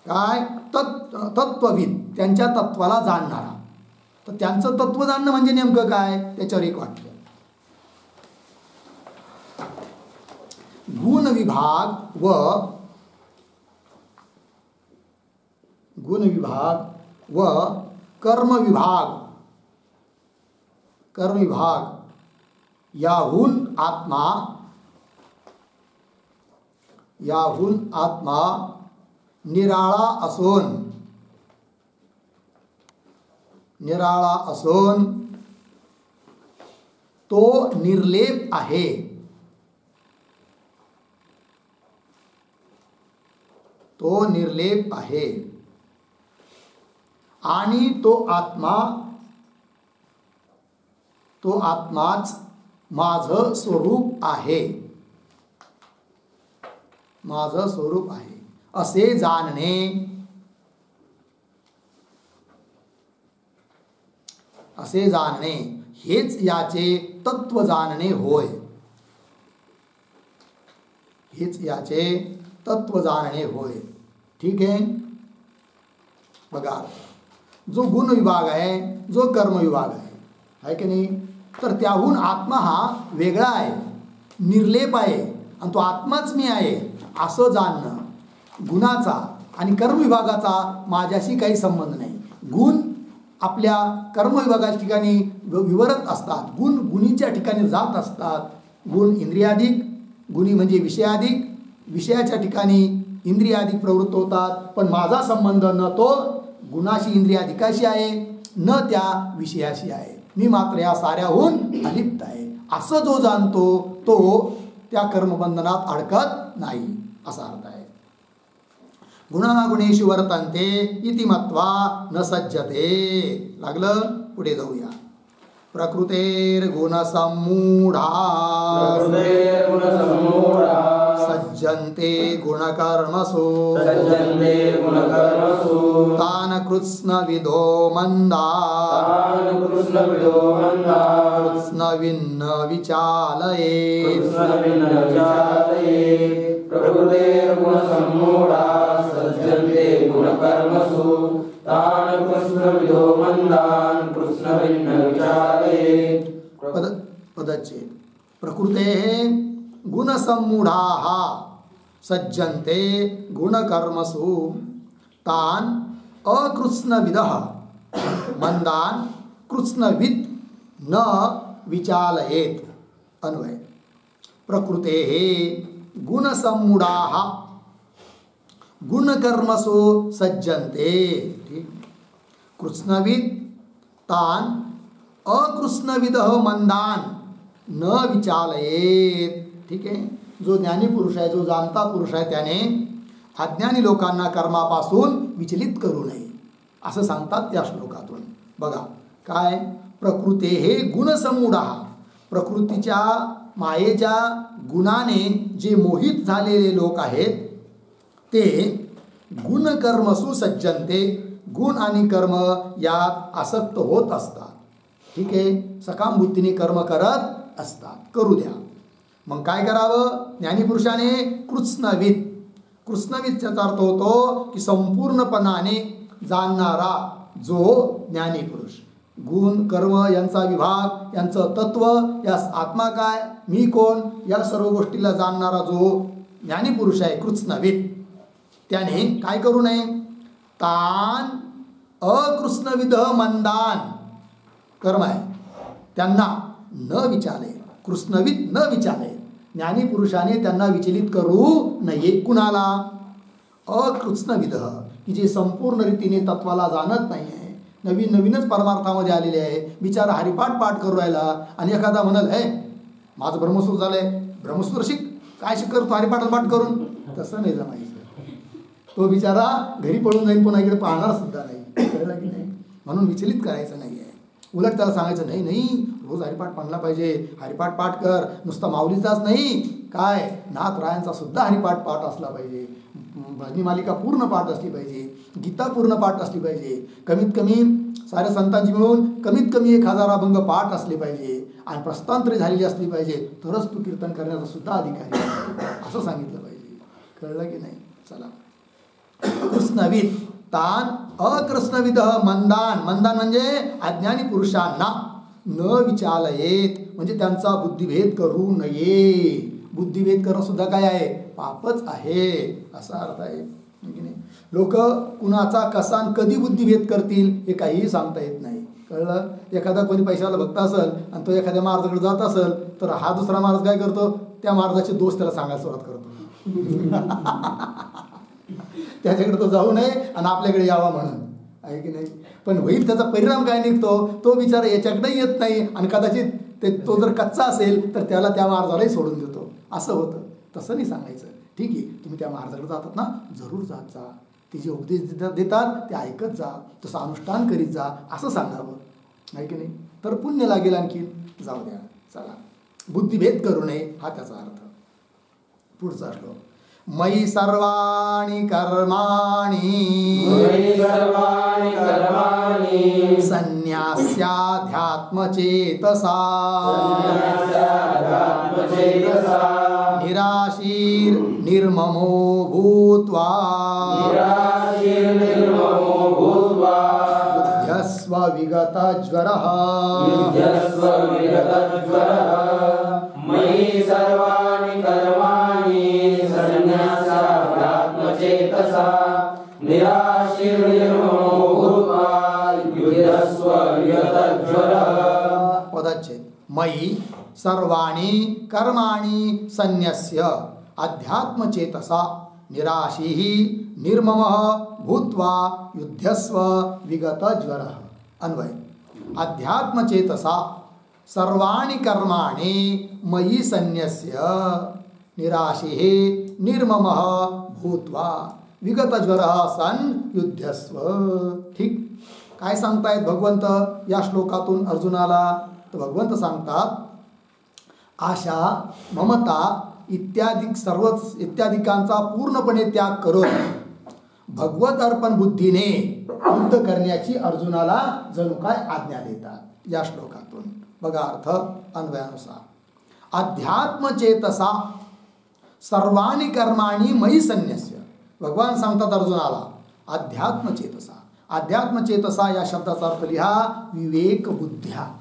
[SPEAKER 1] काय? तत्वविद, त्यांच्या तत्वाला जाणणारा. तर त्यांचं तत्व जाणणं म्हणजे नेमकं काय त्याच्यावर एक वाक्य. गुण विभाग व कर्म विभाग याहून आत्मा निराळा असून तो निर्लेप आहे. आणि तो आत्माच माझं स्वरूप आहे असे जाणणे हेच याचे तत्व जाणणे होय. ठीक आहे. बघा, जो गुण विभाग आहे, जो कर्म विभाग आहे की नाही, तर त्याहून आत्मा हा वेगळा आहे, निर्लेप आहे, आणि तो आत्माच मी आहे असं जाणणं. गुणाचा आणि कर्म विभागाचा माझ्याशी काही संबंध नाही. गुण आपल्या कर्म विभागाच्या ठिकाणी विवरत असतात, गुण गुणीच्या ठिकाणी जात असतात. गुण इंद्रियाधिक, गुणी म्हणजे विषयाधिक, विषयाच्या ठिकाणी इंद्रियाधिक प्रवृत्त होतात. पण माझा संबंध न तो गुणाशी इंद्रियाधिकाशी आहे, न त्या विषयाशी आहे. मी मात्र या साऱ्याहून अलिप्त आहे असं जो जाणतो तो त्या कर्मबंधनात अडकत नाही असा अर्थ आहे. गुणागुणेषु वर्तन्ते इति मत्वा न सज्जते. लागलं, पुढे जाऊया. प्रकृतेर्गुणसम्मूढा सज्जन्ते गुणकर्मसु तान् कृत्स्नविदो मंदा कृत्स्नविन्न विचालयेत्.
[SPEAKER 2] प्रकृतेर्गुणसम्मूढा सज्जन्ते गुणकर्मसु तान् कृत्स्नविदो मन्दान् कृत्स्नविन्न विचालयेत्.
[SPEAKER 1] पदच्छेद. प्रकृतेः गुणसम्मूढाः सज्जन्ते गुणकर्मसु तान् अकृत्स्नविदः मंदान् कृत्स्नवित् न विचालयेत्. अन्वय. प्रकृतेः गुणसम्मूढाः गुणकर्मसु सज्जन्ते. ठीक. कृत्स्नवित् तान् अकृत्स्नविदः मंदान् न विचालयेत. ठीक आहे. जो ज्ञानी पुरुष आहे, जो जाणता पुरुष आहे, त्याने अज्ञानी लोकांना कर्मापासून विचलित करू नये असं सांगतात या श्लोकातून. बघा काय, प्रकृते हे गुणसम्मूढा, प्रकृतीच्या मायेच्या गुणाने जे मोहित झालेले लोक आहेत ते गुणकर्मसु सज्जनते, गुण आणि कर्म यात आसक्त होत असतात. ठीक आहे. सकाम बुद्धीने कर्म करत असतात, करू द्या. मग काय करावं, ज्ञानीपुरुषाने कृत्स्नवित. कृत्स्नवितचा अर्थ होतो की संपूर्णपणाने जाणणारा जो ज्ञानीपुरुष, गुण कर्म यांचा विभाग, यांचं तत्व, या आत्मा काय, मी कोण, या सर्व गोष्टीला जाणणारा जो ज्ञानीपुरुष आहे कृत्स्नवित, त्याने काय करू नये, तान अकृत्स्नविद मंदान कर्म आहे त्यांना न विचारे, कृष्णवित न विचारे, ज्ञानी पुरुषाने त्यांना विचलित करू नये. कुणाला, अकृत्स्नविद, की जे संपूर्ण रीतीने तत्वाला जाणत नाही आहे, नवीन नवीनच परमार्थामध्ये आलेले आहे, बिचारा हरिपाठ पाठ करू राहिला आणि एखादा म्हणाल हे माझं ब्रह्मसूत्र झालंय, ब्रह्मसूत्र शिक, काय शिक करतो हरिपाठ पाठ करून, तसं नाही जमायचं. तो बिचारा घरी पळून जाईल, पुन्हा इकडे पाहणार सुद्धा नाही. कळलं की नाही. म्हणून विचलित करायचं नाही आहे. उलट त्याला सांगायचं नाही नाही, रोज हरिपाठ म्हणला पाहिजे, हरिपाठ पाठ कर, नुसता माऊलीचाच नाही, काय नाथ रायांचा सुद्धा हरिपाठ पाठ असला पाहिजे, भजनी मालिका पूर्ण पाठ असली पाहिजे, गीता पूर्ण पाठ असली पाहिजे, कमीत कमी साऱ्या संतांची मिळून कमीत कमी 1000 अभंग पाठ असले पाहिजे आणि प्रस्थांतरी झालेली असली पाहिजे, तरच तू कीर्तन करण्याचा सुद्धा अधिकारी असं सांगितलं पाहिजे. कळलं की नाही. चला. कृष्णविद तान अकृष्णविद मंदान, मंदान म्हणजे अज्ञानी पुरुषांना, न विचालयेत म्हणजे त्यांचा बुद्धिभेद करू नये. बुद्धिभेद करणं सुद्धा काय आहे, पापच आहे असा अर्थ आहे. लोक कुणाचा कसा कधी बुद्धिभेद करतील हे काहीही सांगता येत नाही. कळलं. एखादा कोणी पैशाला भक्त असेल आणि तो एखाद्या महाराजाकडे जात असेल तर हा दुसरा महाराज काय करतो, त्या महाराजाचे दोष त्याला सांगायला सुरुवात करतो. त्याच्याकडे तो जाऊ नये आणि आपल्याकडे यावा म्हणून, आहे की नाही. पण होईल त्याचा परिणाम काय निघतो, तो बिचारा याच्याकडेही येत नाही आणि कदाचित तो जर कच्चा असेल तर त्याला त्या महाराजालाही सोडून देतो. असं होतं. तसं नाही सांगायचं. ठीक आहे, तुम्ही त्या महाराजाकडे जातात ना, जरूर जात जा, ते जे उपदेश देतात ते ऐकत जा, तसं अनुष्ठान करीत जा असं सांगावं, आहे की नाही. तर पुण्य लागेल. आणखी जाऊ द्या. चला. बुद्धिभेद करू नये हा त्याचा अर्थ. पुढचा श्लोक. मयि सर्वाणि कर्माणि संन्यास्याध्यात्मचेतसा निराशीर निर्ममो भूत्वा युध्यस्व विगतज्वरः.
[SPEAKER 2] मयि सर्वाणि कर्माणि संन्यासाध्यात्मचेतसा निराशीर्निर्ममो भूत्वा युध्यस्व विगतज्वरः.
[SPEAKER 1] पदच्छेद. मयि सर्वाणि कर्माणि संन्यस्य अध्यात्मचेतसा निराशीः निर्ममः भूत्वा युध्यस्व विगतज्वरः. अन्वय. अध्यात्मचेतसा सर्वाणि कर्माणि मयि संन्यस्य निराशिहे निर्ममः भूत्वा विगतज्वरः सन् युध्यस्व. ठीक. काय सांगतायत भगवंत या श्लोकातून अर्जुनाला? तर भगवंत सांगतात आशा ममता इत्यादिकांचा पूर्णपणे त्याग करून भगवत अर्पण बुद्धीने युद्ध करण्याची अर्जुनाला जणू काय आज्ञा देतात या श्लोकातून. बघा अर्थ अन्वयानुसार. अध्यात्मचेतसा सर्वाणि कर्माणि मयि संन्यस्य. भगवान सांगतात अर्जुनाला अध्यात्मचेतसा. अध्यात्मचेतसा या शब्दाचा अर्थ लिहा विवेक बुद्ध्या.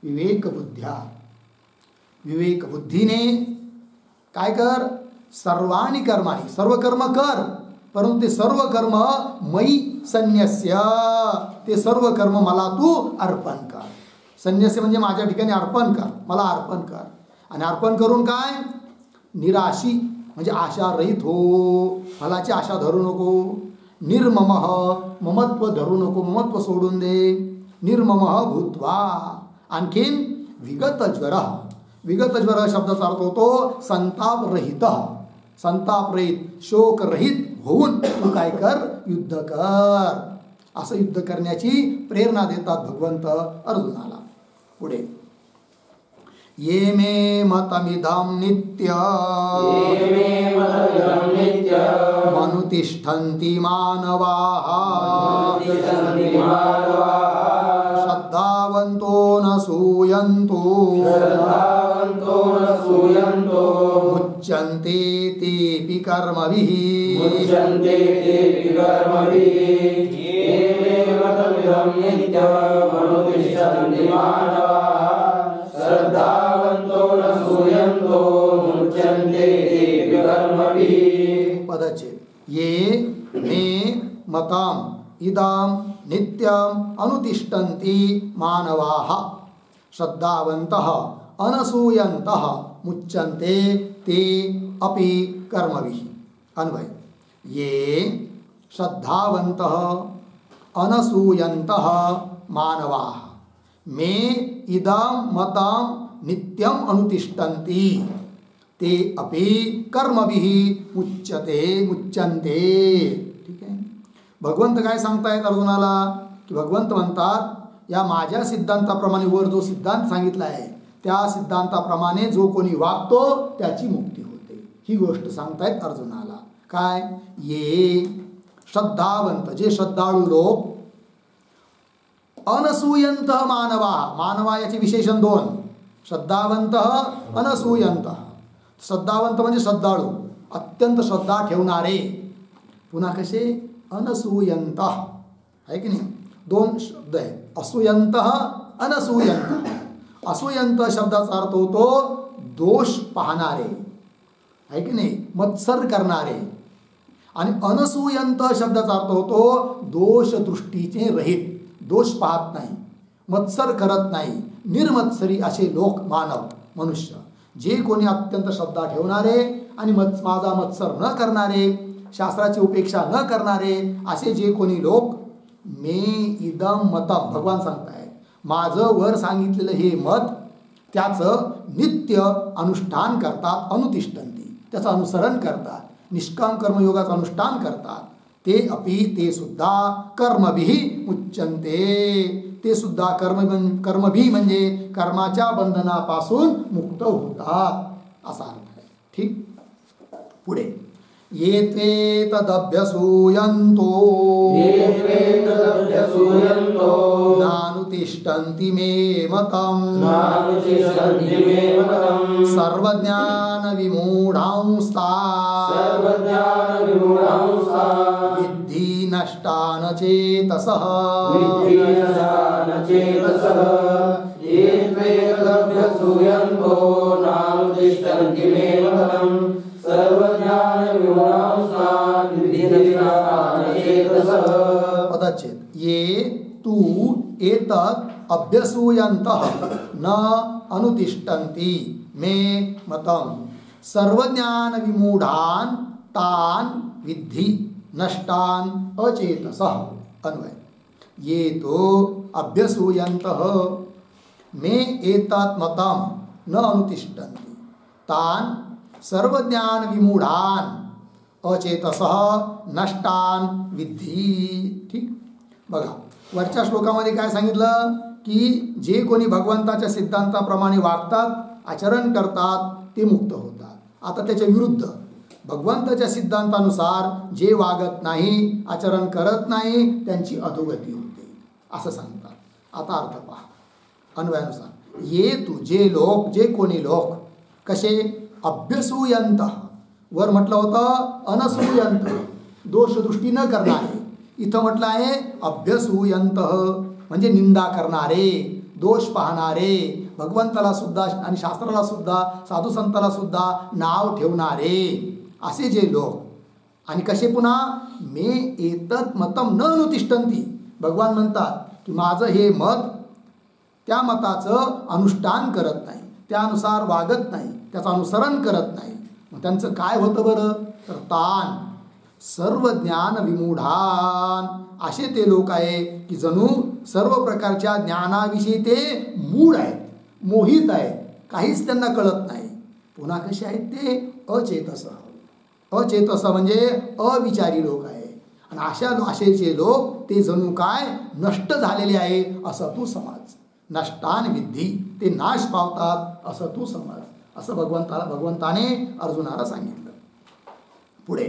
[SPEAKER 1] विवेक बुद्ध्या. विवेक बुद्धीने काय कर? सर्वाणि कर्माणि, सर्व कर्म कर, परंतु ते सर्व कर्म मयि संन्यस्य, ते सर्व कर्म मला तू अर्पण कर. संन्यस्य म्हणजे माझ्या ठिकाणी अर्पण कर, मला अर्पण कर. आणि अर्पण करून काय? निराशी म्हणजे आशा रहित हो, फलाची आशा धरू नको. निर्ममः ममत्व धरू नको, ममत्व सोडून दे. निर्ममः भूत्वा. आणखीन विगतज्वर. विगतज्वर शब्दाचा अर्थ होतो संताप रहित. संताप रहित, शोक रहित होऊन तू काय कर? युद्ध कर. असं युद्ध करण्याची प्रेरणा देतात भगवंत अर्जुनाला. पुढे ये मे मतमिदं नित्य मनुतिष्ठन्ति मानवाः श्रद्धावन्तो न सूयन्तो मुच्यन्ते तेऽपि कर्मभिः. पदच्छेद. ये मे मताम इदाम नित्यम अनुतिष्ठन्ति मानवाः श्रद्धावन्तः अनसूयन्तः मुच्यन्ते ते अपि कर्मभिः. अन्वय. ये श्रद्धावन्तः अनसूयन्तः मानवाः मे इदं मतं नित्यम अनुतिष्ठन्ति ते अपि कर्मभिः मुच्यन्ते. ठीक आहे. भगवंत काय सांगतायत अर्जुनाला की भगवंत म्हणतात या माझ्या सिद्धांताप्रमाणे वर जो सिद्धांत सांगितला आहे त्या सिद्धांताप्रमाणे जो कोणी वागतो त्याची मुक्ती होते. ही गोष्ट सांगतायत अर्जुनाला. काय? ये श्रद्धावंत जे श्रद्धाळू लोक अनसूयंत मानवा. मानवा याचे विशेषण दोन. श्रद्धावंत अनसूयंत. श्रद्धावंत म्हणजे श्रद्धाळू, अत्यंत श्रद्धा ठेवणारे. पुन्हा कसे? अनसूयंत आहे की नाही? दोन शब्द आहे. असूयंत अनसूयंत. असूयंत शब्दाचा अर्थ होतो दोष पाहणारे आहे की नाही, मत्सर करणारे. आणि अनसूयंत शब्दाचा अर्थ होतो दोष दृष्टीचे रहित, दोष पाहत नाही, मत्सर करत नाही, निर्मत्सरी असे लोक, मानव, मनुष्य. जे कोणी अत्यंत श्रद्धा ठेवणारे आणि माझा मत्सर न करणारे, शास्त्राची उपेक्षा न करणारे असे जे कोणी लोक मे इदम मतम, भगवान सांगताय माझं वर सांगितलेलं हे मत त्याचं नित्य अनुष्ठान करतात. अनुतिष्ठन्ति, त्याचं अनुसरण करतात, निष्काम कर्मयोगाचं अनुष्ठान करतात. ते अपि ते सुद्धा कर्मभिः मुच्यन्ते. ते सुद्धा कर्मभिः म्हणजे कर्माच्या बंधनापासून मुक्त होतात असा अर्थ आहे. ठीक. पुढे ये त्वे तदभ्यसूयन्तो नानुतिष्ठन्ति मे मतम् सर्वज्ञान विमूढांस्तान् विद्धि नष्टान चेतसः. पदच्छेद. ये तू एतत् अभ्यसूयन्तः न अनुतिष्ठन्ति मे मतम् सर्वज्ञान विमूढान् तान् विद्धि नष्टान् अचेतसः. अन्वय. ये तो अभ्यसूयन्तः मे एतत् मतम न अनुतिष्ठन्ति तान सर्वज्ञान विमूढान अचेतसः नष्टान विद्धी. ठीक. बघा वरच्या श्लोकामध्ये काय सांगितलं की जे कोणी भगवंताच्या सिद्धांताप्रमाणे वागतात, आचरण करतात ते मुक्त होतात. आता त्याच्या विरुद्ध भगवंताच्या सिद्धांतानुसार जे वागत नाही, आचरण करत नाही, त्यांची अधोगती होते असं सांगतात. आता अर्थ पहा अन्वयानुसार. ये तू जे लोक, जे कोणी लोक कसे अभ्यसूयंत, वर म्हटलं होतं अनसूयंत, दोषदृष्टी न करणारे. इथं म्हटलं आहे अभ्यसूयंत म्हणजे निंदा करणारे, दोष पाहणारे, भगवंताला सुद्धा आणि शास्त्राला सुद्धा, साधू संताला सुद्धा नाव ठेवणारे असे जे लोक. आणि कसे पुन्हा मे एतत् मतम न अनुतिष्ठन्ति. भगवान म्हणतात की माझं हे मत, त्या मताचं अनुष्ठान करत नाही, त्यानुसार वागत नाही, त्याचं अनुसरण करत नाही. मग त्यांचं काय होतं बरं? तर तान सर्व ज्ञान विमूढान, असे ते लोक आहे की जणू सर्व प्रकारच्या ज्ञानाविषयी ते मूढ आहेत, मोहित आहेत, काहीच त्यांना कळत नाही. पुन्हा कसे आहेत ते अचेतस. अचेतस म्हणजे अविचारी लोक आहे. आणि असेचे लोक ते जणू काय नष्ट झालेले आहे असं तू समज. नष्टान विद्धी, ते नाश पावतात असं तू समज, असं भगवंताने अर्जुनाला सांगितलं. पुढे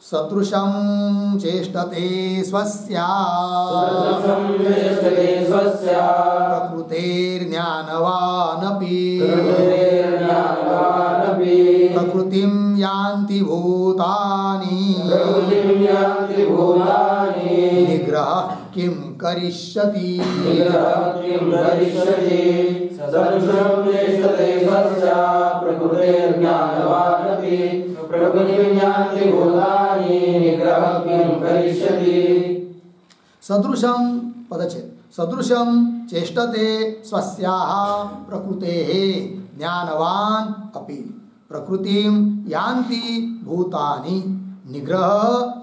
[SPEAKER 1] सदृशं चेष्टते स्वस्या प्रकृतेर्ज्ञानवानपि प्रकृतिं यान्ति भूतानि निग्रह किं करिष्यति. सदृशं पदच्छेद. सदृशं चेष्टते स्वस्याः प्रकृतेः ज्ञानवान् अपि प्रकृतिं यान्ति भूतानि निग्रह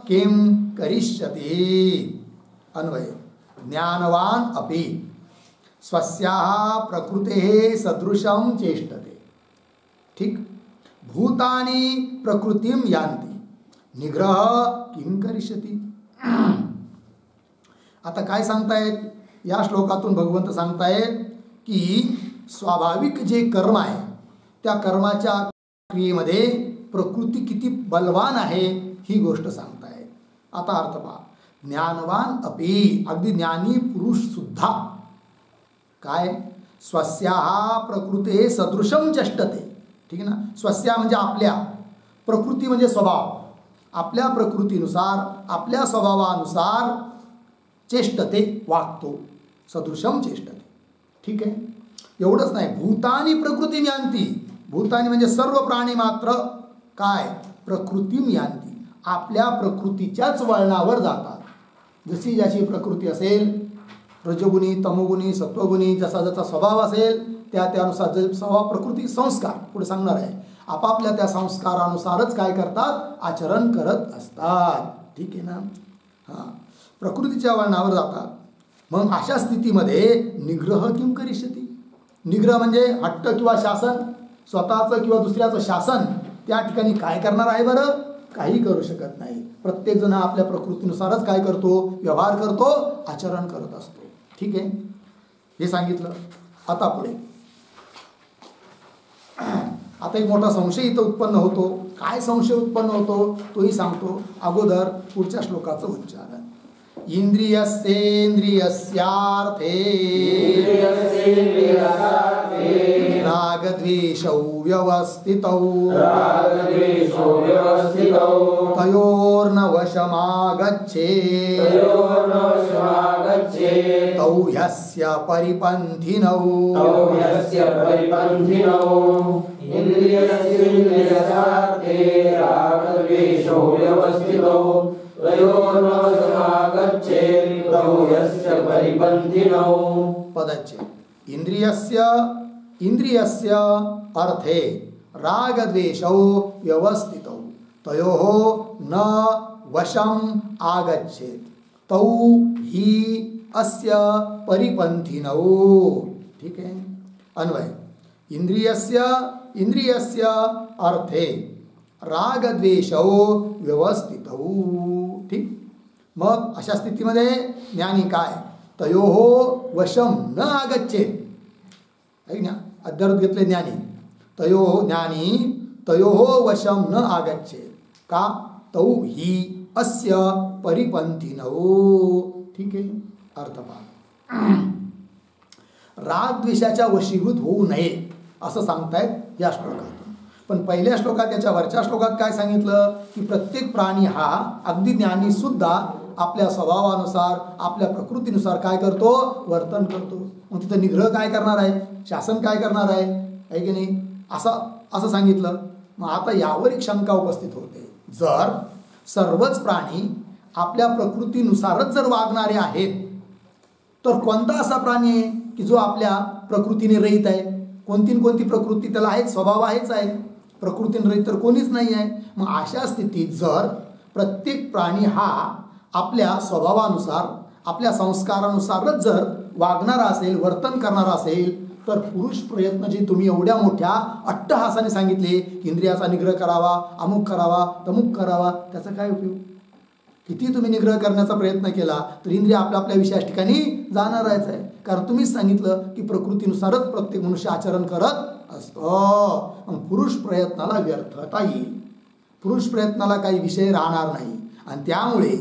[SPEAKER 1] किं करिष्यति. अन्वय ज्ञानवान् अपि स्वस्याः प्रकृतेः सदृशं चेष्टते. ठीक. भूतानि प्रकृतिं यान्ति निग्रह किं करिष्यति. आता काय सांगतायत या श्लोकातून? भगवंत सांगतायत की स्वाभाविक जे कर्म आहे त्या कर्माच्या क्रियेमध्ये प्रकृती किती बलवान आहे ही गोष्ट सांगतायत. आता अर्थ पहा. ज्ञानवान अपि, अगदी ज्ञानी पुरुष सुद्धा काय स्वस्याः प्रकृते सदृशं चेष्टते. ठीक आहे ना. स्वस्या म्हणजे आपल्या, प्रकृती म्हणजे स्वभाव, आपल्या प्रकृतीनुसार, आपल्या स्वभावानुसार चेष्टते वागतो. सदृशं चेष्टते. ठीक आहे. एवढंच नाही, भूतानी प्रकृती यांती. भूतानी म्हणजे सर्व प्राणी मात्र काय प्रकृती यांती, आपल्या प्रकृतीच्याच वळणावर जातात. जशी ज्याची प्रकृती असेल, रजोगुणी, तमोगुणी, सत्वगुणी, जसा जसा स्वभाव असेल त्यानुसार जे स्वभाव, प्रकृती, संस्कार पुढे सांगणार आहे, आपापल्या त्या संस्कारानुसारच काय करतात, आचरण करत असतात. ठीक आहे ना. हां, प्रकृतीच्या वळणावर जातात. मग अशा स्थितीमध्ये निग्रह किं करिष्यति. निग्रह म्हणजे हट्ट किंवा शासन, स्वतःचं किंवा दुसऱ्याचं शासन त्या ठिकाणी काय करणार आहे बरं? काही करू शकत नाही. प्रत्येकजण हा आपल्या प्रकृतीनुसारच काय करतो, व्यवहार करतो, आचरण करत असतो. ठीक आहे, हे सांगितलं. आता पुढे आता एक मोठा संशय इथं उत्पन्न होतो. काय संशय उत्पन्न होतो तोही सांगतो. अगोदर पुढच्या श्लोकाचं उच्चारण. इंद्रियस्येन्द्रियस्यार्थे रागद्वेषौ व्यवस्थितौ तयोर्न वशमागच्छेत् तौ ह्यस्य परिपन्थिनौ. पदच्चे इंद्रियस्य अर्थे रागद्वेषौ व्यवस्थितौ तयोः न वशम् आगच्छेत् तौ हि अस्य परिपन्थिनौ. ठीक आहे. अन्वय इंद्रियस्य इंद्रियस्य अर्थे रागद्वेषौ व्यवस्थितौ. ठीक. मग अशा स्थितीमध्ये ज्ञानी काय तयोः वशम न आगच्छेत. ऐक ना, अध्यारोध घेतले ज्ञानी तयोः वशम न आगच्छेत. का तौ ही अस्य परिपंथिनौ. ठीक आहे. अर्थ पहा. रागद्वेषाच्या वशीभूत होऊ नये असं सांगतायत या श्लोकात. पण पहिल्या श्लोकात याच्या वरच्या श्लोकात काय सांगितलं की प्रत्येक प्राणी हा अगदी ज्ञानी सुद्धा आपल्या स्वभावानुसार आपल्या प्रकृतीनुसार काय करतो वर्तन करतो. मग तिथं निग्रह काय करणार आहे, शासन काय करणार आहे की नाही असं सांगितलं. मग आता यावर एक शंका उपस्थित होते. जर सर्वच प्राणी आपल्या प्रकृतीनुसारच जर वागणारे आहेत तर कोणता असा प्राणी आहे की जो आपल्या प्रकृतीने रहित आहे. कोणती प्रकृती त्याला आहे, स्वभाव आहेच आहे. प्रकृतीने रहित तर कोणीच नाही आहे. मग अशा स्थितीत जर प्रत्येक प्राणी हा आपल्या स्वभावानुसार आपल्या संस्कारानुसारच जर वागणारा असेल, वर्तन करणारा असेल तर पुरुष प्रयत्न जे तुम्ही एवढ्या मोठ्या अट्टहासाने सांगितले इंद्रियाचा निग्रह करावा, अमुक करावा, तमुक करावा, त्याचा काय उपयोग. किती तुम्ही निग्रह करण्याचा प्रयत्न केला तर इंद्रिय आपल्या विशेष ठिकाणी जाणारच आहे. कारण तुम्हीच सांगितलं की प्रकृतीनुसारच प्रत्येक मनुष्य आचरण करत असतो. पुरुष प्रयत्नाला व्यर्थता येईल, पुरुष प्रयत्नाला काही विषय राहणार नाही. आणि त्यामुळे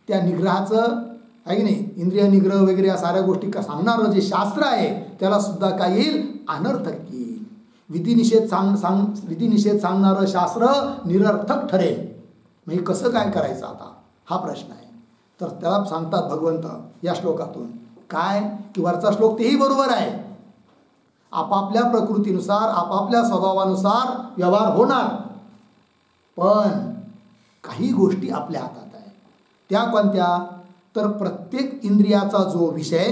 [SPEAKER 1] त्या निग्रहाचं आहे की नाही इंद्रिय निग्रह वगैरे या साऱ्या गोष्टी का सांगणारं जे शास्त्र आहे त्याला सुद्धा काय येईल अनर्थक येईल. विधिनिषेध सांगणारं शास्त्र निरर्थक ठरेल. म्हणजे कसं काय करायचं आता हा प्रश्न आहे. तर त्याला सांगतात भगवंत या श्लोकातून काय की वरचा श्लोक तेही बरोबर आहे. आपापल्या प्रकृतीनुसार आपापल्या स्वभावानुसार व्यवहार होणार, पण काही गोष्टी आपल्या हातात आहे. त्या कोणत्या तर प्रत्येक इंद्रियाचा जो विषय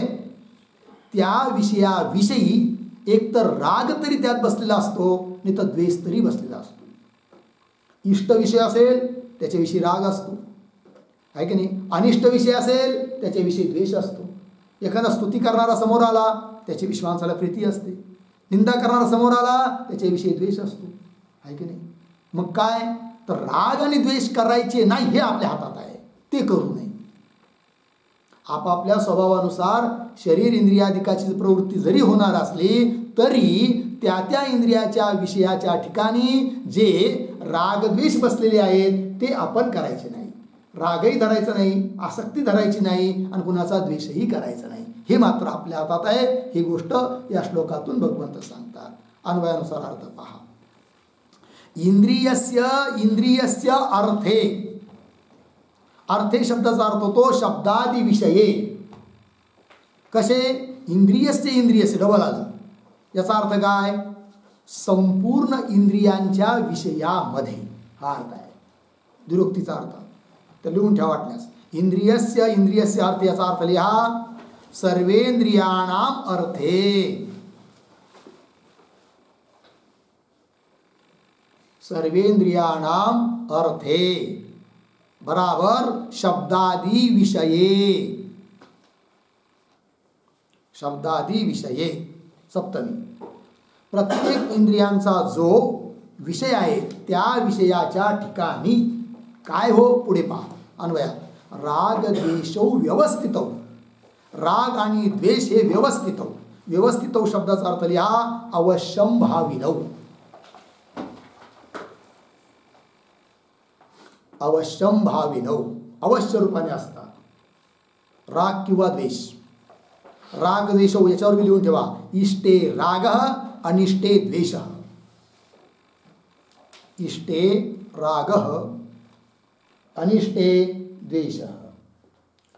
[SPEAKER 1] त्या विषयाविषयी एकतर राग तरी त्यात बसलेला असतो नाही तर द्वेष तरी बसलेला असतो. इष्ट विषय असेल त्याच्याविषयी राग असतो आहे की नाही, अनिष्ट विषय असेल त्याच्याविषयी द्वेष असतो. एखादा स्तुती करणारा समोर आला त्याच्याविषयी माणसाला प्रीती असते, निंदा करणारा समोर आला त्याच्याविषयी द्वेष असतो आहे की नाही. मग काय तर राग आणि द्वेष करायचे नाही हे आपल्या हातात आहे, ते करू नये. आपापल्या स्वभावानुसार शरीर इंद्रियादिकाची प्रवृत्ती जरी होणार असली तरी त्या त्या इंद्रियाच्या विषयाच्या ठिकाणी जे रागद्वेष बसलेले आहेत ते आपण करायचे नाही. रागही धरायचा नाही, आसक्ती धरायची नाही आणि कुणाचा द्वेषही करायचा नाही. हे मात्र आपल्या हातात आहे. ही गोष्ट या श्लोकातून भगवंत सांगतात. अन्वयानुसार अर्थ पहा. इंद्रियस्य अर्थे, अर्थे शब्दाचा अर्थ होतो शब्दादी विषये. कसे इंद्रियस्य डबल आलं. याचा अर्थ काय संपूर्ण इंद्रियांच्या विषयामध्ये हा अर्थ आहे. द्विरुक्तीचा अर्थ तर लिहून ठेवा वाटल्यास. इंद्रियस्य अर्थ याचा अर्थ लिहा सर्वेंद्रियाणाम अर्थे. सर्वेंद्रियाणाम अर्थे बराबर शब्दादी विषये. शब्दादी विषये सप्तमी. प्रत्येक इंद्रियांचा जो विषय आहे त्या विषयाच्या ठिकाणी काय हो पुढे पहा. अन्वया राग द्वेषौ व्यवस्थितौ. राग आणि द्वेष हे व्यवस्थितौ. व्यवस्थितौ शब्दाचा अर्थ लिहा अवश्यम भाविनौ. अवश्यम भाविनौ अवश्य रूपाने असतात राग किंवा द्वेष. राग द्वेष याच्यावर लिहून ठेवा. इष्टे राग अनिष्टे द्वेष. इष्टे राग अनिष्टे द्वेष.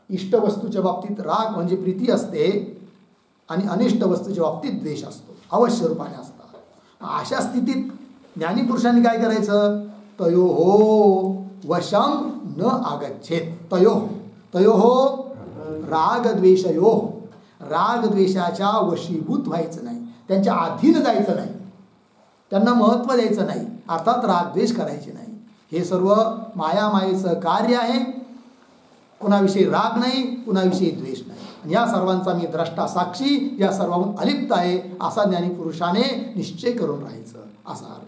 [SPEAKER 1] इष्ट वस्तूच्या बाबतीत राग म्हणजे प्रीती असते आणि अनिष्ट वस्तूच्या बाबतीत द्वेष असतो. अवश्य रूपाने असतात. अशा स्थितीत ज्ञानी पुरुषांनी काय करायचं तयोः वशम न आगच्छेत. तयोः रागद्वेषयोः. रागद्वेषाच्या वशीभूत व्हायचं नाही, त्यांच्या अधीन जायचं नाही, त्यांना महत्त्व द्यायचं नाही, अर्थात रागद्वेष करायचे नाही. हे सर्व मायामायेचं कार्य आहे. कुणाविषयी राग नाही, कुणाविषयी द्वेष नाही. आणि या सर्वांचा मी द्रष्टा साक्षी या सर्वाहून अलिप्त आहे असा ज्ञानी पुरुषाने निश्चय करून राहायचं असा अर्थ.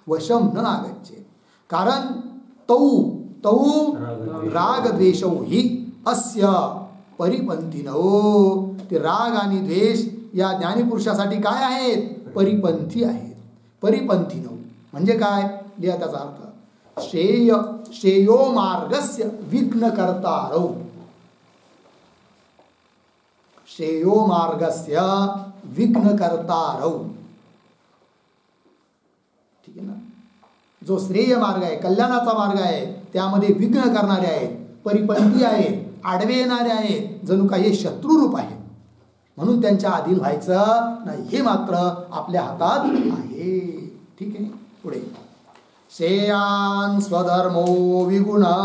[SPEAKER 1] वशम न आगच्छेत, कारण तौ राग द्वेषौ हि अस्य परिपंथीनो, ते राग आणि द्वेष या ज्ञानीपुरुषासाठी काय आहेत? परिपंथी आहेत. परिपंथीनो म्हणजे काय? लिहा त्याचा अर्थ. श्रेयो मार्गस्य विघ्नकर्तारौ, श्रेयो मार्गस्य विघ्नकर्तारौ, ठीक आहे ना. जो श्रेय मार्ग आहे, कल्याणाचा मार्ग आहे, त्यामध्ये विघ्न करणारे आहेत, परिपंथी आहेत, आडवे येणारे आहेत, जणू काही शत्रुरूप आहेत. म्हणून त्यांच्या अधीन व्हायचं नाही, हे मात्र आपल्या हातात आहे. ठीक आहे. पुढे श्रेयान् स्वधर्मो विगुणः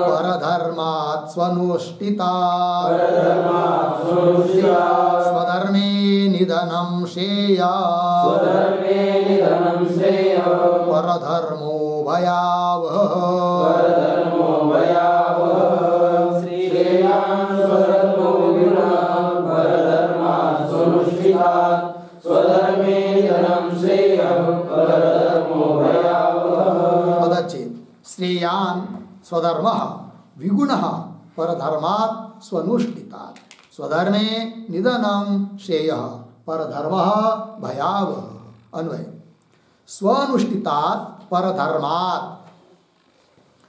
[SPEAKER 1] परधर्मात् स्वनुष्ठितात् स्वधर्मे निधनं श्रेयाः परधर्मो भयावहः. श्रेयान् स्वधर्मः विगुणः परधर्मात् स्वनुष्ठितात् स्वधर्मे निधनं श्रेयः परधर्मः भयावहः. अन्वय स्वनुष्ठितात् परधर्मात्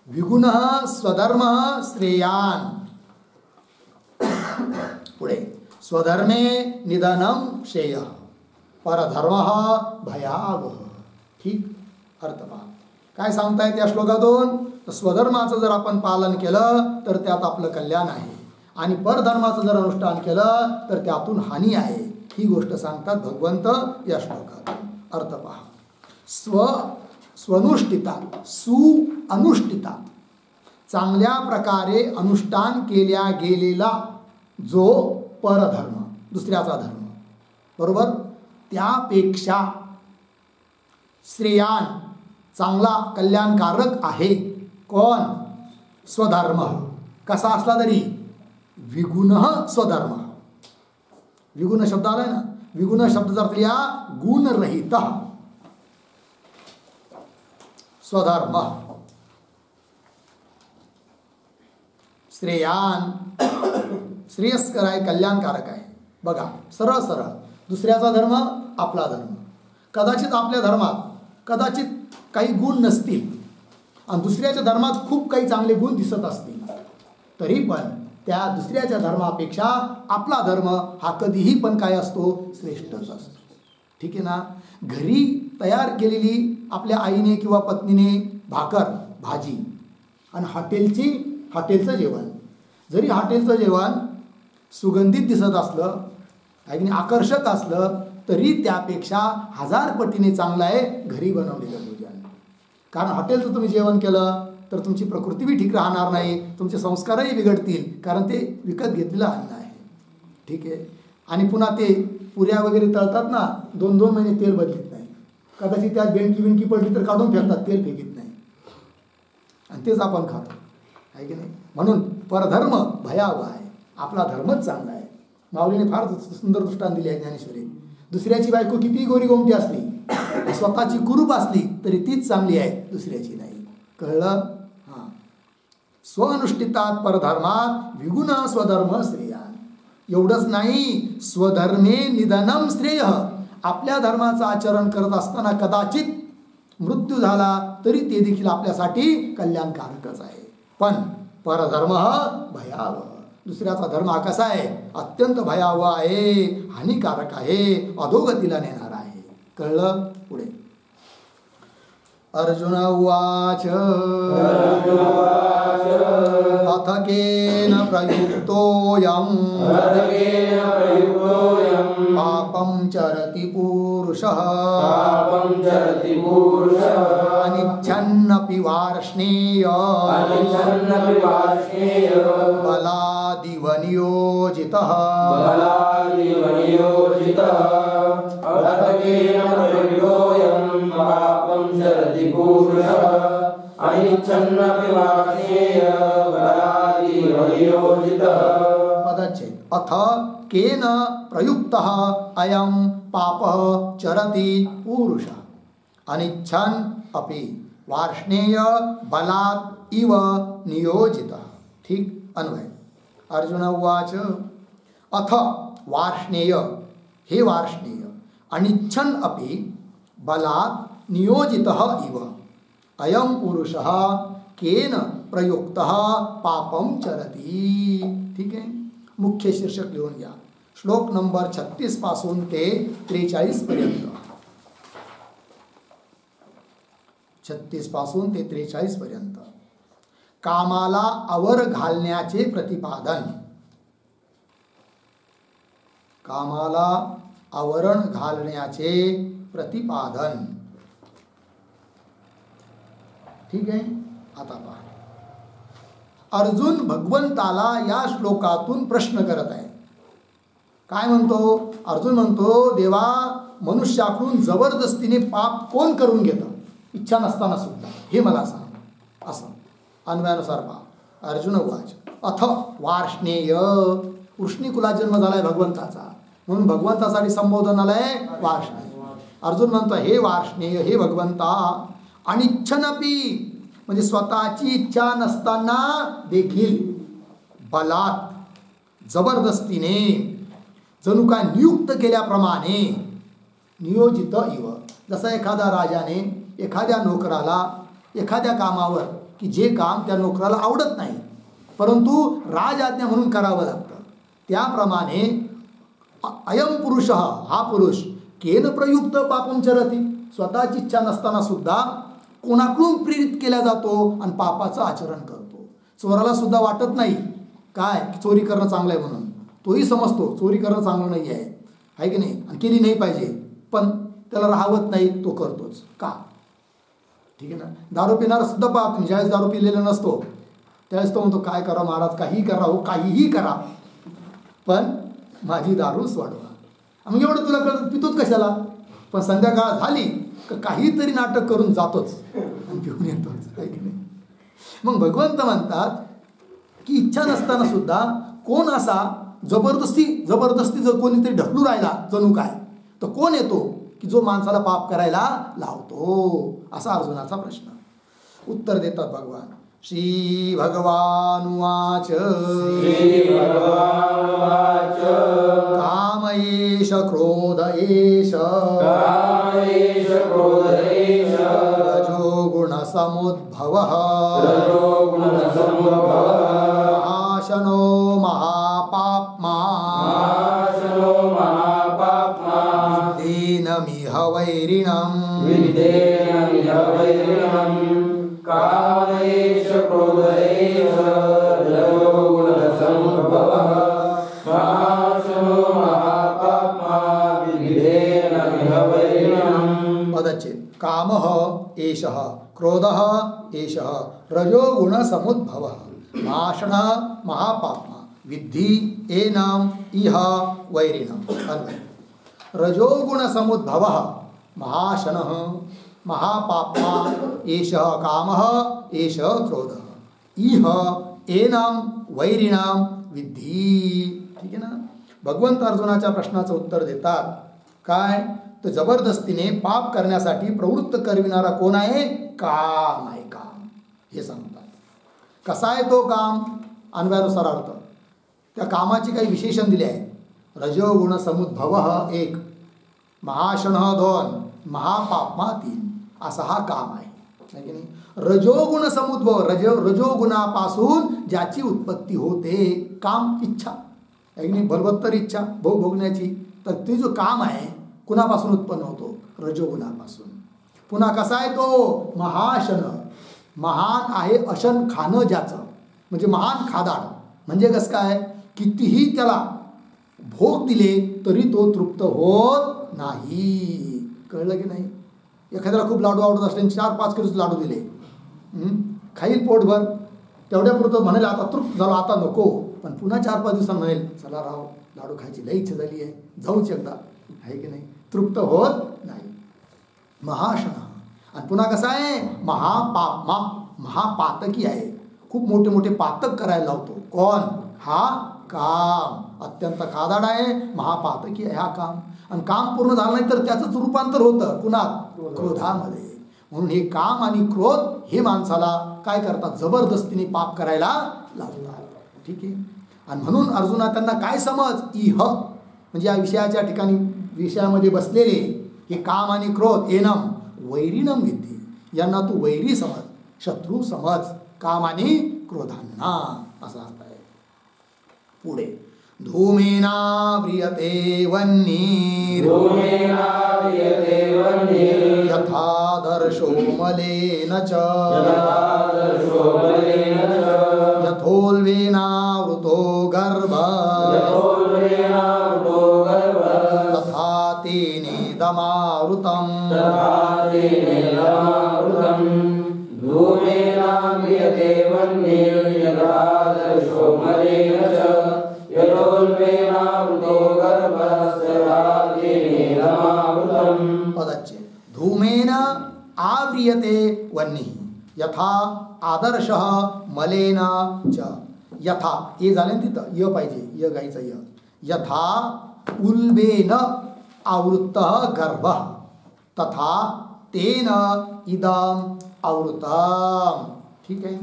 [SPEAKER 1] विगुणः स्वधर्मः श्रेयान्. पुढे स्वधर्मे निधनं श्रेयः परधर्मः भयावहः. ठीक अर्थ पहा काय सांगतायत या श्लोकातून. स्वधर्माचं जर आपण पालन केलं तर त्यात आपलं कल्याण आहे, आणि परधर्माचं जर अनुष्ठान केलं तर त्यातून हानी आहे. ही गोष्ट सांगतात भगवंत या श्लोकातून. अर्थ पहा. स्वनुष्ठितात अनुष्ठितात चांगल्या प्रकारे अनुष्ठान केल्या गेलेला जो परधर्म, दुसऱ्याचा धर्म, बरोबर, त्यापेक्षा श्रेयान चांगला कल्याणकारक आहे. कोण? स्वधर्म. कसा असला तरी विगुणः स्वधर्म. विगुण शब्द आलाय ना, विगुण शब्दाचा अर्थ लिहा गुणरहित स्वधर्म. श्रेयान श्रेयस्कर आहे, कल्याणकारक आहे. बघा सरळ सरळ दुसऱ्याचा धर्म आपला धर्म. कदाचित आपल्या धर्मात कदाचित काही गुण नसतील आणि दुसऱ्याच्या धर्मात खूप काही चांगले गुण दिसत असतील, तरी पण त्या दुसऱ्याच्या धर्मापेक्षा आपला धर्म हा कधीही पण काय असतो? श्रेष्ठच असतो. ठीक आहे ना. घरी तयार केलेली आपल्या आईने किंवा पत्नीने भाकर भाजी आणि हॉटेलचं जेवण, जरी हॉटेलचं जेवण सुगंधित दिसत असलं आणि आकर्षक असलं तरी त्यापेक्षा 1000 पटीने चांगलं आहे घरी बनवलेलं भोजन. कारण हॉटेलचं तुम्ही जेवण केलं तर तुमची प्रकृती बी ठीक राहणार नाही, तुमचे संस्कारही बिघडतील, कारण ते विकत घेतलेलं अन्न आहे. ठीक आहे. आणि पुन्हा ते पुऱ्या वगैरे तळतात ना, 2-2 महिने तेल बदलत नाही. कदाचित त्यात बेंडकी पडली तर काढून फेकतात, तेल फेकीत नाही, आणि तेच आपण खातो, आहे की नाही. म्हणून परधर्म भयावह आहे, आपला धर्मच चांगला आहे. माऊलीने फार सुंदर दृष्टांत दिले आहे ज्ञानेश्वरी. दुसऱ्याची बायको किती गोरी गोमटी असली, स्वतःची कुरूप असली तरी तीच चांगली आहे, दुसऱ्याची नाही. कळलं? हां. स्वनुष्ठितात परधर्मात विगुण स्वधर्म श्रेयान. एवढंच नाही, स्वधर्मे निधनम श्रेय. आपल्या धर्माचं आचरण करत असताना कदाचित मृत्यू झाला तरी ते देखील आपल्यासाठी कल्याणकारकच आहे. पण परधर्म भयावह. दुसऱ्याचा धर्म हा कसा आहे? अत्यंत भयावह आहे, हानिकारक आहे, अधोगतीला नेणारा आहे. कळलं? पुढे अर्जुन उवाच अथ केन प्रयुक्तोऽयं पापं चरति पुरुषः अनिच्छन्नपि वार्ष्णेय बलादिव नियोजितः.
[SPEAKER 2] अनिच्छन्नपि वार्ष्णेय बलादिवयोजितः।
[SPEAKER 1] पदच्छेद अथ केन प्रयुक्तः अयं पापः चरति पुरुषः अनिच्छन् अपि वार्ष्णेय बलात् इव नियोजितः। ठीक अन्वय। अर्जुन उवाच अथ वार्ष्णेय हे वार्ष्णेय अनिच्छन् अपि बलात् नियोजितः इव अयं पुरुषः केन प्रयुक्तः पापं चरति। ठीक आहे, मुख्य शीर्षक लिहून घ्या। श्लोक नंबर 36 पासून ते 43 पर्यंत, 36 पासून ते 43 पर्यंत कामाला आवर घालण्याचे प्रतिपादन, कामाला आवरण घालण्याचे प्रतिपादन। ठीक आहे, आता पहा अर्जुन भगवंताला या श्लोकातून प्रश्न करत आहे। काय म्हणतो अर्जुन? म्हणतो देवा मनुष्याकडून जबरदस्तीने पाप कोण करून घेतं इच्छा नसताना सुद्धा, हे मला सांग। असं अन्वयानुसार पहा। अर्जुन उवाच अथ वार्ष्णेय, वृष्णी कुलात जन्म झालाय भगवंताचा, म्हणून भगवंतासाठी संबोधन आलंय वार्ष्णेय। अर्जुन म्हणतो हे वार्ष्णेय, हे भगवंता अनिच्छनपि म्हणजे स्वतःची इच्छा नसताना देखील बलात् जबरदस्तीने जणू काय नियुक्त केल्याप्रमाणे नियोजित इव, जसा एखाद्या राजाने एखाद्या नोकराला एखाद्या कामावर की जे काम त्या नोकराला आवडत नाही परंतु राजआज्ञा म्हणून करावं लागतं, त्याप्रमाणे अयम पुरुष हा पुरुष केन प्रयुक्त पापं चरति, स्वतःची इच्छा नसताना सुद्धा कोणाकडून प्रेरित केला जातो आणि पापाचं आचरण करतो। चोराला सुद्धा वाटत नाही काय चोरी करणं चांगलं आहे म्हणून, तोही समजतो चोरी करणं चांगलं नाही आहे की नाही, आणि केली नाही पाहिजे, पण त्याला राहवत नाही, तो करतोच का? ठीक आहे ना। दारू पिणारा सुद्धा पाहत नाही, ज्यावेळेस दारू पिलेला नसतो त्यावेळेस तो म्हणतो काय करा महाराज, काही करा हो, काहीही करा पण माझी दारू सोडवा। मग एवढं तुला कळत पितोच कशाला, पण संध्याकाळ झाली का काहीतरी नाटक करून जातोच आणि पिऊन येतोच, आहे की नाही। मग भगवंत म्हणतात की इच्छा नसताना सुद्धा कोण असा जबरदस्ती जर कोणीतरी ढकलू राहिला जणू काय, तर कोण येतो की जो माणसाला पाप करायला लावतो, असा अर्जुनाचा प्रश्न। उत्तर देतात भगवान। श्री भगवान उवाच काम एष क्रोध एष रजो गुण समुद्भवः महाशनो महापाप्मा विद्धेनमिह वैरिणम्
[SPEAKER 2] कामेश क्रोधेश रजो गुण समुद्भवः महाशनो महापाप्मा विद्धेनमिह वैरिणम्।
[SPEAKER 1] पदच्छेद कामः एषः क्रोधः एषः रजो गुण समुद्भवः महाशनः महापाप्मा विद्धि एनम् इह वैरिणम्। अन्वय रजोगुण समुद्भवः महाशनः महापाप्मा एषः कामः एषः क्रोधः इह एनम् वैरिणम् विद्धि। ठीक आहे ना। भगवंत अर्जुनाच्या प्रश्नाचं उत्तर देतात काय, तर जबरदस्तीने पाप करण्यासाठी प्रवृत्त करविणारा कोण आहे? काम आहे, काम, हे सांगतात। कसा आहे तो काम? अन्वयानुसार अर्थ, त्या कामाची काही विशेषण दिले आहेत। रजोगुण समुद्भवः 1, महाशनः 2, महापाप्मा 3, असा हा काम आहे की नाही। रजोगुण समुद्भव, रजोगुणापासून ज्याची उत्पत्ती होते, काम इच्छा आहे की नाही, बलवत्तर इच्छा भोग भोगण्याची, तर ते जो काम आहे कुणापासून उत्पन्न होतो? रजोगुणापासून। पुन्हा कसा आहे तो? महाशन, महान आहे अशन खाणं ज्याचं, म्हणजे महान खादाड, म्हणजे कसं काय, कितीही त्याला भोग दिले तरी तो तृप्त होत नाही, कळलं की नाही। एखाद्याला खूप लाडू आवडत असले 4-5 किलो लाडू दिले, खाईल पोटभर, तेवढ्यापुरतं म्हणाल आता तृप्त झालो आता नको, पण पुन्हा 4-5 दिवसांनी म्हणेल चला राव लाडू खायची लई इच्छा झाली आहे, जाऊच एकदा, आहे की नाही, तृप्त होत नाही। महाशना। आणि पुन्हा कसा आहे? महापाप्मा, महापातकी आहे, खूप मोठे मोठे पातक करायला लावतो. कोण? हा काम अत्यंत खादाड आहे, महापातकी आहे हा काम. आणि काम पूर्ण झालं नाही तर त्याचंच रूपांतर होतं कुणात? क्रोधामध्ये. म्हणून हे काम आणि क्रोध हे माणसाला काय करतात? जबरदस्तीने पाप करायला लावतात. ठीक आहे. आणि म्हणून अर्जुना त्यांना काय समज? इह म्हणजे या विषयाच्या ठिकाणी विषयामध्ये बसलेले हे काम आणि क्रोध एनम वैरिणम विद्धी, यांना तू वैरी समज, शत्रू समज, काम आणि क्रोधांना, असा अर्थ आहे. पुढे धूमेना व्रियते वह्निर् यथादर्शो मलेन च यथोल्बेनावृतो गर्भः तथा तेनेदमावृतम्. पदच्छेद. धूमेन आव्रियते वह्निः यथा आदर्शः मलेन च. यथा हे झाले ना तिथं, य पाहिजे, य गायचं य. यथा उल्बेन आवृत्तः गर्भः तथा तेन इदम आवृतम. ठीक आहे.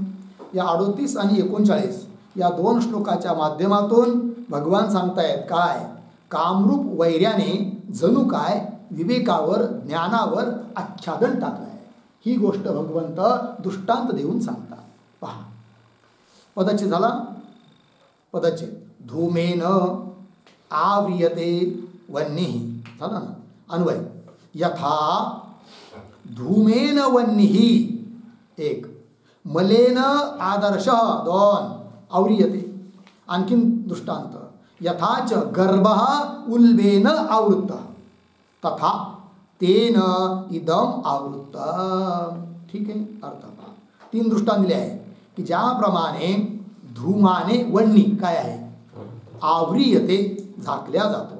[SPEAKER 1] या 38 आणि 39 या 2 श्लोकाच्या माध्यमातून भगवान सांगतायत काय? कामरूप वैर्याने जणू काय विवेकावर, ज्ञानावर आच्छादन टाकलं आहे. ही गोष्ट भगवंत दृष्टांत देऊन सांगतात. पहा पदच्छेद झाला. पदच्छेद. धूमेन आव्रियते वह्निः झाला ना. अन्वय. यथा धूमेन वह्निः 1, मलेन आदर्श 2 आव्रियते. आणखीन दृष्टांत. यथाच गर्भः उल्बेन आवृत्तः तथा तेन इदम आवृत्तम्. ठीक आहे. अर्थ पहा. 3 दृष्टांत दिले आहे की ज्याप्रमाणे धूमाने वह्नी काय आहे? आव्रियते, झाकल्या जातो.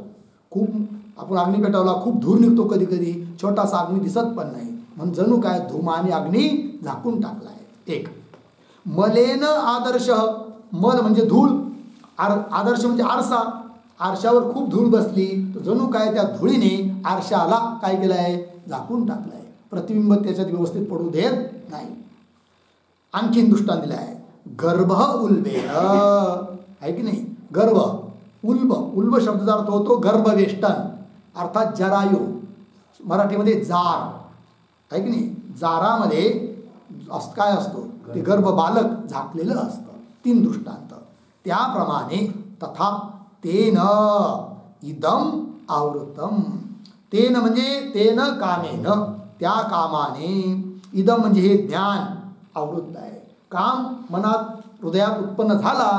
[SPEAKER 1] खूप आपण अग्नी पेटवला, खूप धूर निघतो, कधी कधी छोटासा अग्नी दिसत पण नाही, म्हणून जणू काय धूमाने अग्नी झाकून टाकला आहे. 1. मलेन आदर्श, मल म्हणजे धूळ, आदर्श म्हणजे आरसा. आरशावर खूप धूळ बसली तर जणू काय त्या धुळीने आरशाला काय केलं आहे? झाकून टाकलं आहे. प्रतिबिंब त्याच्यात व्यवस्थित पडू देत नाही. आणखीन दृष्टांत दिला आहे. गर्भ उल्बेन आहे की नाही? गर्भ उल्ब, उल्ब शब्दाचा अर्थ होतो गर्भवेष्टन, अर्थात जरायू, मराठीमध्ये जार आहे की नाही? जारामध्ये काय असतो? ते गर्भ बालक झाकलेलं असतं. 3 दृष्टांत. त्याप्रमाणे तथा तेन इदम आवृतम. तेन म्हणजे तेन कामेन, त्या कामाने, इदम म्हणजे हे ज्ञान आवृत्त आहे. काम मनात हृदयात उत्पन्न झाला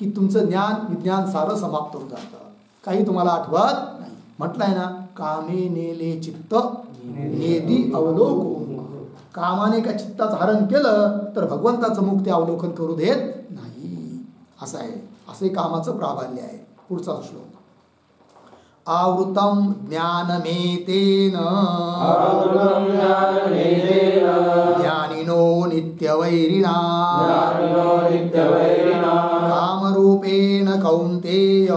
[SPEAKER 1] की तुमचं ज्ञान विज्ञान सारं समाप्त होऊन जातं. काही तुम्हाला आठवत नाही. म्हटलं आहे ना, कामे नेले चित्त नेदी अवलोकन. कामाने का चित्ताचं हरण केलं तर भगवंताचं मुख ते अवलोकन करू देत नाही. असं आहे. असे कामाचं प्राबल्य आहे. पुढचा श्लोक. आवृतम ज्ञानमेतेन ज्ञानिनो नित्यवैरिणा कामरूपेण कौन्तेय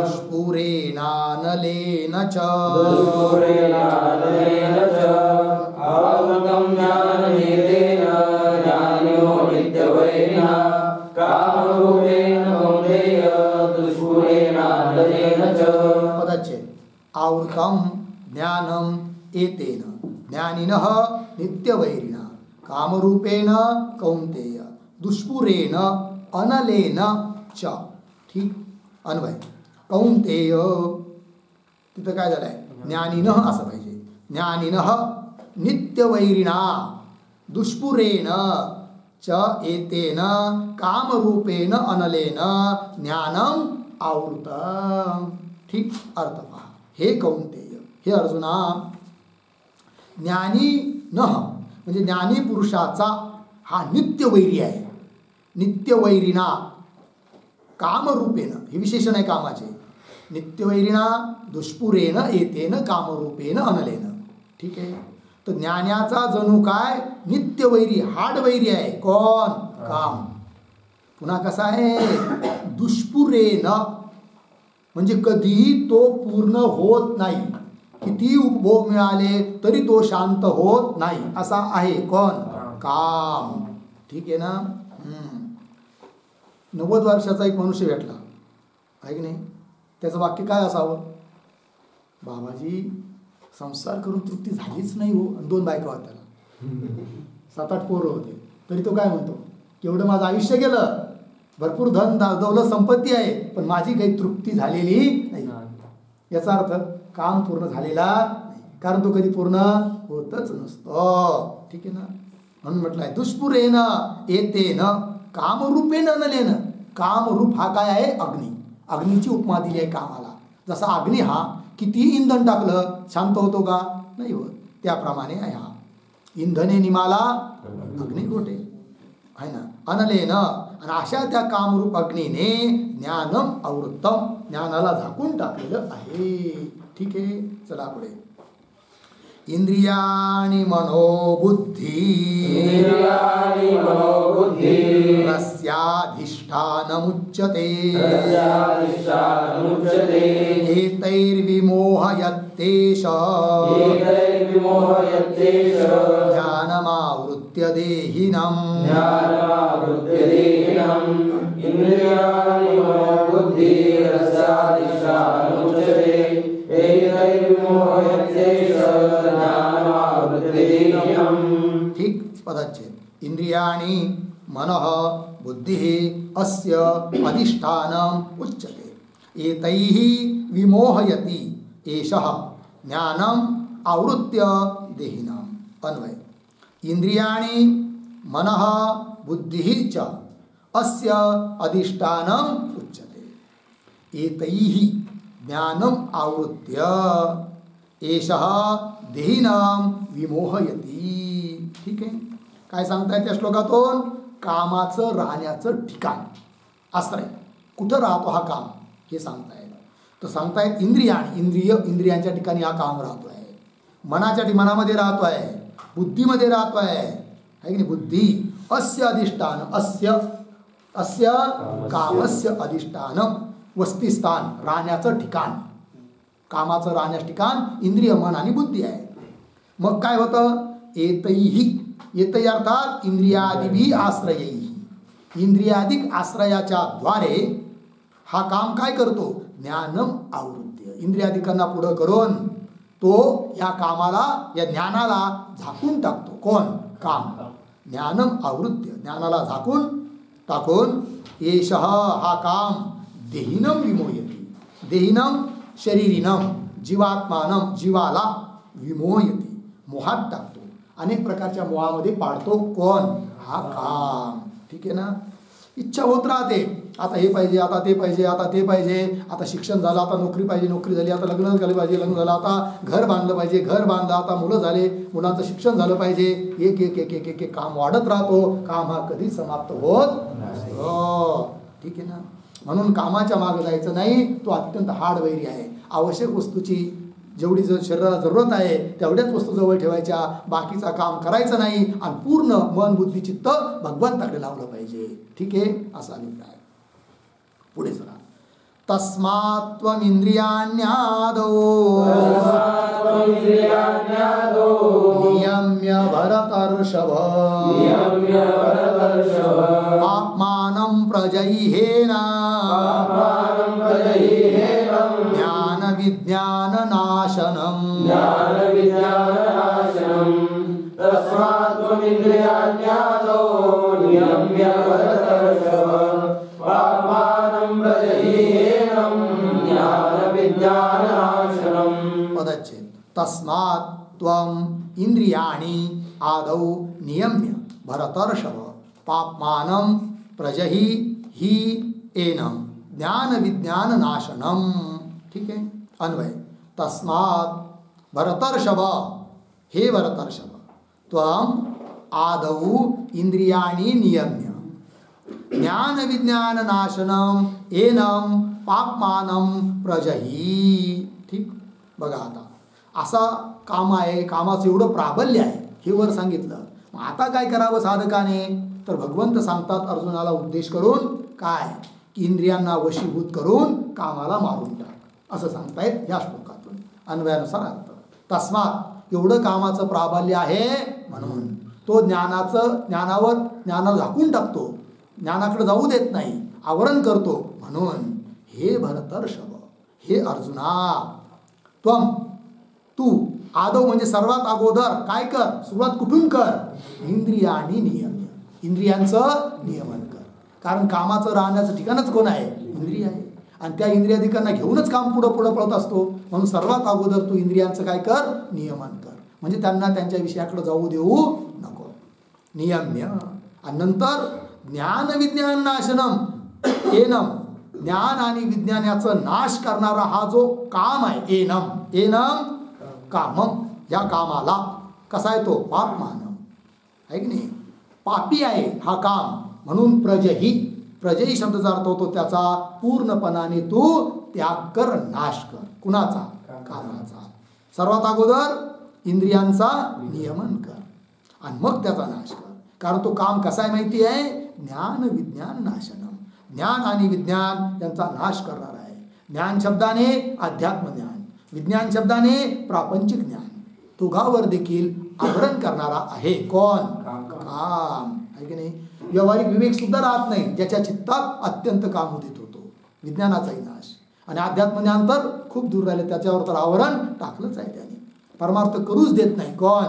[SPEAKER 1] दुष्पुरेणानलेन च. पदच्छेद. आवृतम ज्ञानम एतेन ज्ञानिनः नित्यवैरिणा कामरूपेण कौन्तेय दुष्पुरेण अनलेन च. ठीक. अन्वय. कौन्तेय तिथं काय झालंय? ज्ञानिनः असं पाहिजे. ज्ञानिनः नित्यवैरिणा दुष्पुरेण च एतेन कामरूपेण अनलेन ज्ञानम आवृतम. ठीक. अर्थ पहा. हे कौन्तेय, हे अर्जुना, ज्ञानी नः म्हणजे ज्ञानी पुरुषाचा हा नित्यवैरी आहे. नित्यवैरिणा कामरूपेण, हे विशेषण आहे कामाचे. नित्यवैरिणा दुष्पुरेण एतेन कामरूपेण अनलेन. ठीक आहे. तर ज्ञानाचा जणू काय नित्यवैरी हाडवैरी आहे कोण काम. पुन्हा कसा आहे दुष्पुरेन म्हणजे कधीही तो पूर्ण होत नाही. किती उपभोग मिळाले तरी तो शांत होत नाही असा आहे कोण काम. ठीक आहे ना. 90 वर्षाचा एक मनुष्य भेटला आहे की नाही. त्याचं वाक्य काय असावं बाबाजी संसार करून तृप्ती झालीच नाही हो. 2 बायका होत्या त्याला 7-8 पोरं होते. तरी तो काय म्हणतो एवढं माझं आयुष्य गेलं भरपूर धन दौलत संपत्ती आहे पण माझी काही तृप्ती झालेली नाही. याचा अर्थ काम पूर्ण झालेला नाही कारण तो कधी पूर्ण होतच नसतो. ठीक आहे ना. म्हणून म्हटलं आहे दुष्पुरेन येतेन कामरूपेन नलेन. कामरूप हा काय आहे अग्नी. अग्नीची उपमा दिली आहे कामाला. जसा अग्नी हा कितीही इंधन टाकलं शांत होतो का नाही होत त्याप्रमाणे आहे हा. इंधने निमाला अग्नी गोटे आहे ना अनलेन. आणि अशा त्या कामरूप अग्नीने ज्ञानम आवृत्तम ज्ञानाला झाकून टाकलेलं आहे. ठीक आहे. चला पुढे. इंद्रियाणि मनोबुद्धी रस्याधिष्ठानमुच्यते एतैर्विमोहयत्येष ज्ञानमावृत्य देहिनम्.
[SPEAKER 2] इंद्रियाणि मनोबुद्धि रस्याधिष्ठानमुच्यते
[SPEAKER 1] ठीक पदच्छेद. इंद्रियाणि मनः बुद्धिः अस्य अधिष्ठानम् उच्यते एतैः विमोहयति एषः ज्ञानम् आवृत्य देहिनाम्. अन्वय. इंद्रियाणि मनः बुद्धिः च अस्य अधिष्ठानम् उच्यते एतैः ज्ञानम आवृत्य एषः देहिनाम विमोहयती. ठीक आहे. काय सांगताय त्या श्लोकातून कामाचं राहण्याचं ठिकाण आश्रय कुठं राहतो हा काम हे सांगतायत. तर सांगतायत इंद्रियाणी इंद्रियांच्या ठिकाणी हा काम राहतो आहे. मनाच्या मनामध्ये राहतो आहे बुद्धीमध्ये राहतो आहे की नाही. बुद्धी अस्य अधिष्ठान अस्य कामस्य अधिष्ठान वस्तिस्थान राहण्याचं ठिकाण. कामाचं राहण्याचं ठिकाण इंद्रिय मन आणि बुद्धी आहे. मग काय होतं एतैही येतै अर्थात इंद्रियादिभी आश्रयैही. इंद्रियादिक आश्रयाच्या द्वारे हा काम काय करतो ज्ञानम आवृत्य. इंद्रियादिकांना पुढं करून तो या कामाला या ज्ञानाला झाकून टाकतो. कोण काम. ज्ञानम आवृत्य ज्ञानाला झाकून टाकून एषः हा काम देहिनम विमोहयति. देहिनम शरीरिनम जीवात्मानम जीवाला विमोहयति मोहात टाकतो. अनेक प्रकारच्या मोहामध्ये पाडतो कोण हा काम. ठीक आहे ना. इच्छा होत राहते आता हे पाहिजे आता ते पाहिजे आता ते पाहिजे. आता शिक्षण झालं आता नोकरी पाहिजे नोकरी झाली आता लग्न झालं पाहिजे लग्न झालं आता घर बांधलं पाहिजे घर बांधलं आता मुलं झाले मुलांचं शिक्षण झालं पाहिजे. एक एक एक एक एक काम वाढत राहतो. काम हा कधीच समाप्त होत नसतो. ठीक आहे ना. म्हणून कामाच्या मागे जायचं नाही. तो अत्यंत हार्डवैरी आहे. आवश्यक वस्तूची जेवढी शरीराला जरूरत आहे तेवढ्याच वस्तू जवळ ठेवायच्या बाकीचा काम करायचं नाही आणि पूर्ण मन बुद्धी चित्त भगवंताकडे लावलं पाहिजे. ठीक आहे असा अभिप्राय. पुढे चला. तस्मात्त्वमिन्द्रियाण्यादौ नियम्य भरतर्षभ पाप्मानं प्रजह्येन ज्ञान विज्ञान नाशनम्.
[SPEAKER 2] तस्मात्त्वमिन्द्रियाण्यादौ नियम्य भरतर्षभ पाप्मानं प्रजह्येन ज्ञान विज्ञान नाशनम्.
[SPEAKER 1] पदच्छेद. तस्मात् त्वं इंद्रियाणि आदौ नियम्य भरतर्षभ पाप्मानं प्रजहि ही एनं ज्ञान विज्ञान नाशनम. ठीक आहे. अन्वय. तस्मात् भरतर्षभ हे भरतर्षभ त्वं आदौ इंद्रियाणि नियम्य ज्ञान विज्ञान नाशनम एनं पाप्मानं प्रजहि. ठीक. बघा आता असा काम आहे, कामाचं एवढं प्राबल्य आहे हे वर सांगितलं. मग आता काय करावं साधकाने, तर भगवंत सांगतात अर्जुनाला उद्देश करून काय, की इंद्रियांना वशीभूत करून कामाला मारून टाक असं सांगतायत ह्या श्लोकातून. अन्वयानुसार अर्थ. तस्मात एवढं कामाचं प्राबल्य आहे म्हणून तो ज्ञानाला झाकून टाकतो, ज्ञानाकडे जाऊ देत नाही, आवरण करतो. म्हणून हे भरतर्षभ, हे अर्जुना, तू आदव म्हणजे सर्वात अगोदर काय कर, सुरुवात कुठून कर, इंद्रियाणी नियम्य, इंद्रियांचं नियमन कर. कारण कामाचं राहण्याचं ठिकाणच कोण आहे, इंद्रिय आहे. आणि त्या इंद्रियाधिकांना घेऊनच काम पुढं पळत असतो. म्हणून सर्वात अगोदर तू इंद्रियांचं काय कर, नियमन कर. म्हणजे त्यांना त्यांच्या विषयाकडे जाऊ देऊ नको. नियम्य. आणि नंतर ज्ञान विज्ञान नाशनम एनम, ज्ञान आणि विज्ञानाचं नाश करणारा हा जो काम आहे, एनम कामम, या कामाला कसा आहे तो, पापमानम आहे की नाही, पापी आहे हा काम. म्हणून प्रजही शब्दाचा अर्थ होतो त्याचा पूर्णपणाने तू त्याग कर, नाश कर. कुणाचा, कामाचा. सर्वात अगोदर इंद्रियांचा नियमन कर आणि मग त्याचा नाश कर. कारण तो काम कसा आहे माहिती आहे, ज्ञान विज्ञान नाशनम, ज्ञान आणि विज्ञान यांचा नाश करणार आहे. ज्ञान शब्दाने अध्यात्म ज्ञान, विज्ञान शब्दाने प्रापंचिक ज्ञान, दोघांवर देखील आवरण करणारा आहे कोण, काम आहे की नाही. व्यावहारिक विवेक सुद्धा राहत नाही, ज्याच्या चित्तात अत्यंत काम उदित होतो, विज्ञानाचाही नाश. आणि अध्यात्म ज्ञान तर खूप दूर राहिले, त्याच्यावर तर आवरण टाकलंच आहे त्याने, परमार्थ करूच देत नाही कोण,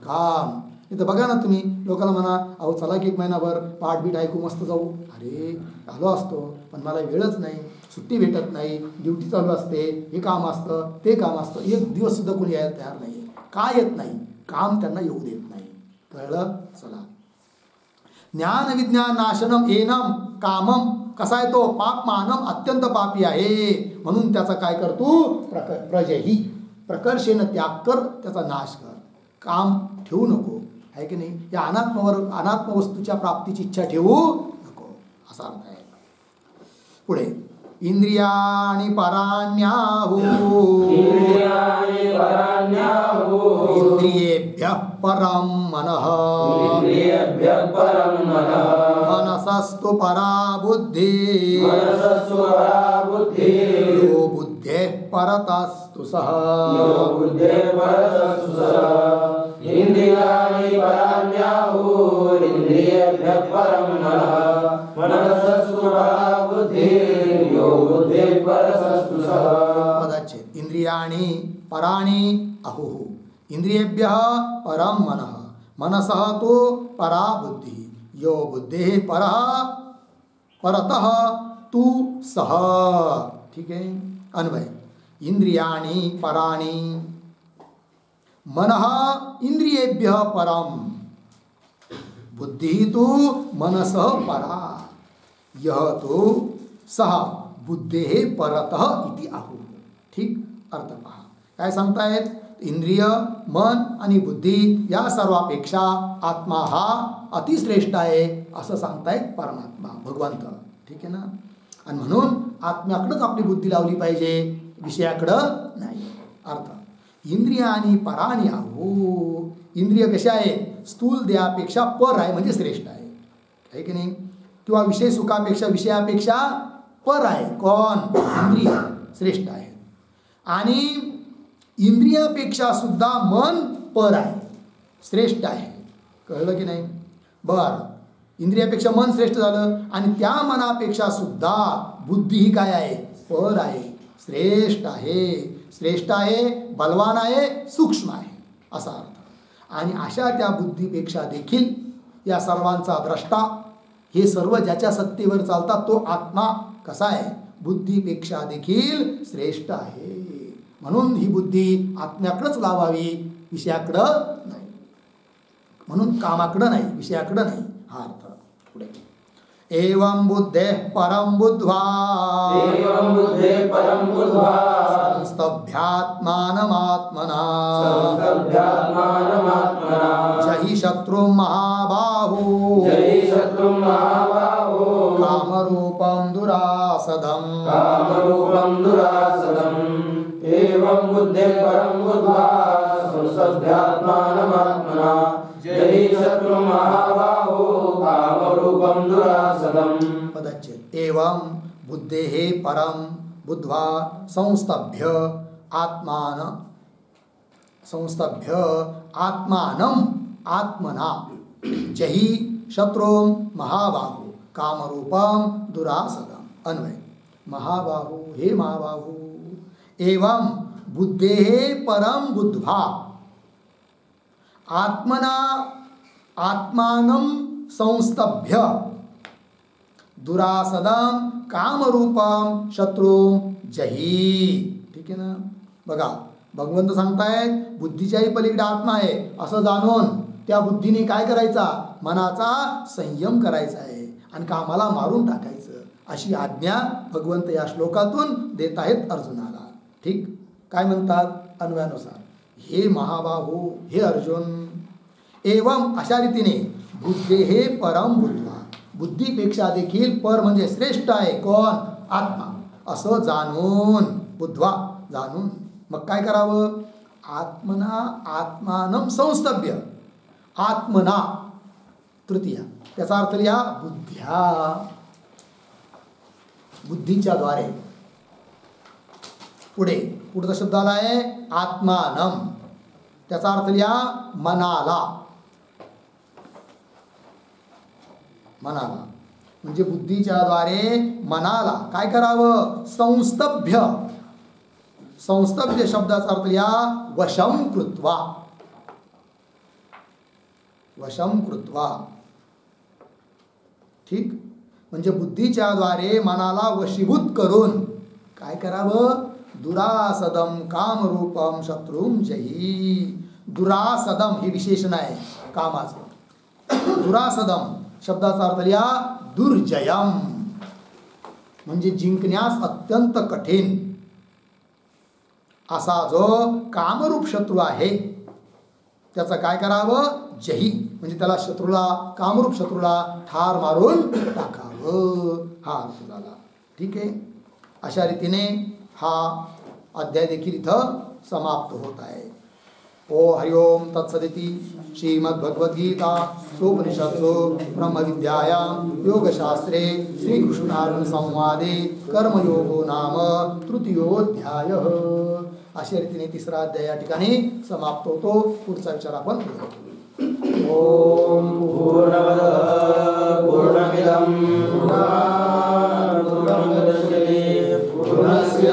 [SPEAKER 1] काम. इथं बघा ना तुम्ही, लोकांना म्हणा अहो चला की 1 महिनाभर पाठबीट ऐकू मस्त जाऊ, अरे आलो असतो पण मला वेळच नाही, सुट्टी भेटत नाही, ड्युटी चालू असते, हे काम असतं ते काम असतं, 1 दिवस सुद्धा कोणी यायला तयार नाही. का येत नाही, काम त्यांना येऊ देत नाही. कळलं. चला, ज्ञान विज्ञान नाशनम एनम कामम, कसा आहे तो, पापमानम, अत्यंत पापी आहे. म्हणून त्याचा काय कर तू, प्रजही, प्रकर्षेनं त्याग कर, त्याचा नाश कर. काम ठेवू नको आहे की नाही. या अनात्म वस्तूच्या प्राप्तीची इच्छा ठेवू नको असा अर्थ आहे. पुढे इंद्रियाणि पराण्याहु, इंद्रियेभ्यः परं मनः, मनसस्तु परा बुद्धिः, यो बुद्धेः परतस्तु सः.
[SPEAKER 2] इंद्रियाणि पराण्याहु, इंद्रियेभ्यः परं मनः, मनसस्तु परा बुद्धिः, यो बुद्धेः परतस्तु सः.
[SPEAKER 1] पदच्छेद. इंद्रियाणि पराणि अहुः, इंद्रियेभ्यः परं मनः, मनसः तु परा बुद्धिः, यो बुद्धेः परतः तु सः. ठीक है. अन्वय. इंद्रियाणि पराणि, मनः इंद्रियेभ्यः परं, बुद्धिः तु मनसः परा, यह तो सह बुद्धेः परतः इति आहुः. ठीक. अर्थ पहा काय सांगतायत. इंद्रिय, मन आणि बुद्धी या सर्वापेक्षा आत्मा हा अतिश्रेष्ठ आहे असं सांगतायत परमात्मा, भगवंत. ठीक आहे ना. आणि म्हणून आत्म्याकडेच आपली बुद्धी लावली पाहिजे, विषयाकडं नाही. अर्थ. इंद्रिय आणि पराणी आहो, इंद्रिय कशा आहे, स्थूल देहापेक्षा पर आहे म्हणजे श्रेष्ठ आहे की नाही. किंवा विषय सुखापेक्षा विषयापेक्षा पर आहे कोण, इंद्रिय श्रेष्ठ आहे. आणि इंद्रियापेक्षा सुद्धा मन पर आहे, श्रेष्ठ आहे. कळलं की नाही. बरं, इंद्रियापेक्षा मन श्रेष्ठ झालं आणि त्या मनापेक्षा सुद्धा बुद्धी ही काय आहे, पर आहे, श्रेष्ठ आहे. श्रेष्ठ आहे, बलवान आहे, सूक्ष्म आहे असा अर्थ. आणि अशा त्या बुद्धीपेक्षा देखील या सर्वांचा द्रष्टा, हे सर्व ज्याच्या सत्तेवर चालतात तो आत्मा कसा आहे, बुद्धीपेक्षा देखील श्रेष्ठ आहे. म्हणून ही बुद्धी आत्म्याकडेच लावावी, विषयाकडं नाही. म्हणून कामाकडं नाही, विषयाकडं नाही हा अर्थ. पुढे. एवं बुद्धेः परं बुद्ध्वा, संस्तभ्यात्मानमात्मना, जहि शत्रुं महाबाहो, कामरूपं दुरासदम्.
[SPEAKER 2] एवं बुद्धे परं बुद्ध्वा संस्तभ्यात्मानमात्मना जहि शत्रु महाबाहो कामरूपं दुरासदम्।
[SPEAKER 1] पदच्छेद एवं बुद्धेः परं बुद्ध्वा संस्तभ्य आत्मानम् आत्मना जहि शत्रु महाबाहु कामरूपं दुरासदम्। अन्वय महाबाहु हे महाबाहु एवं बुद्धेः परं बुद्ध्वा आत्मानं संस्तभ्य दुरासदं कामरूपं शत्रुं जही। ठीक आहे ना? बघा भगवंत सांगतायत बुद्धीच्याही पलीकडे आत्मा आहे असं जाणून त्या बुद्धीने काय करायचा, मनाचा संयम करायचा आहे आणि कामाला मारून टाकायचं अशी आज्ञा भगवंत या श्लोकातून देत आहेत अर्जुनाला. ठीक, काय म्हणतात अन्वयानुसार, हे महाबाहू हे अर्जुन एवं अशा रीतीने बुद्धेः परं बुद्ध्वा बुद्धीपेक्षा देखील पर म्हणजे श्रेष्ठ आहे कोण, आत्मा असं जाणून बुद्ध्वा जाणून मग काय करावं, आत्मानं संस्तभ्य आत्मना तृतीय त्याचा अर्थ लिहा बुद्ध्या बुद्धीच्या द्वारे. पुढचा शब्द आला आहे आत्मानं त्याचा अर्थ लिहा मनाला म्हणजे बुद्धीच्या द्वारे मनाला काय करावं, संस्तभ्य शब्दाचा अर्थ लिहा वशं कृत्वा. ठीक, म्हणजे बुद्धीच्या द्वारे मनाला वशीभूत करून काय करावं, दुरासदम कामरूपम शत्रुं जही. दुरासदम हे विशेषण आहे कामाचं. दुरासदम शब्दाचा अर्थ लिहा दुर्जयम म्हणजे जिंकण्यास अत्यंत कठीण असा जो कामरूप शत्रू आहे त्याचं काय करावं, जही म्हणजे त्याला कामरूप शत्रूला ठार मारून टाकावं हा अर्थ झाला. ठीक आहे, अशा रीतीने हा अध्याय देखील इथं समाप्त होत आहे. ओ हरि ओम तत्सदिति श्रीमद्भगवद्गीता सोपनिषत्सु ब्रह्मविद्यायां योगशास्त्रे श्रीकृष्णार्जुन संवादे कर्मयोगो नाम तृतीयोऽध्यायः. अशा रीतीने तिसरा अध्याय या ठिकाणी समाप्त होतो. पुढचा विचार आपण
[SPEAKER 2] ओम पूर्णमदः पूर्णमिदं पूर्णात् पूर्णमुदच्यते पूर्णस्य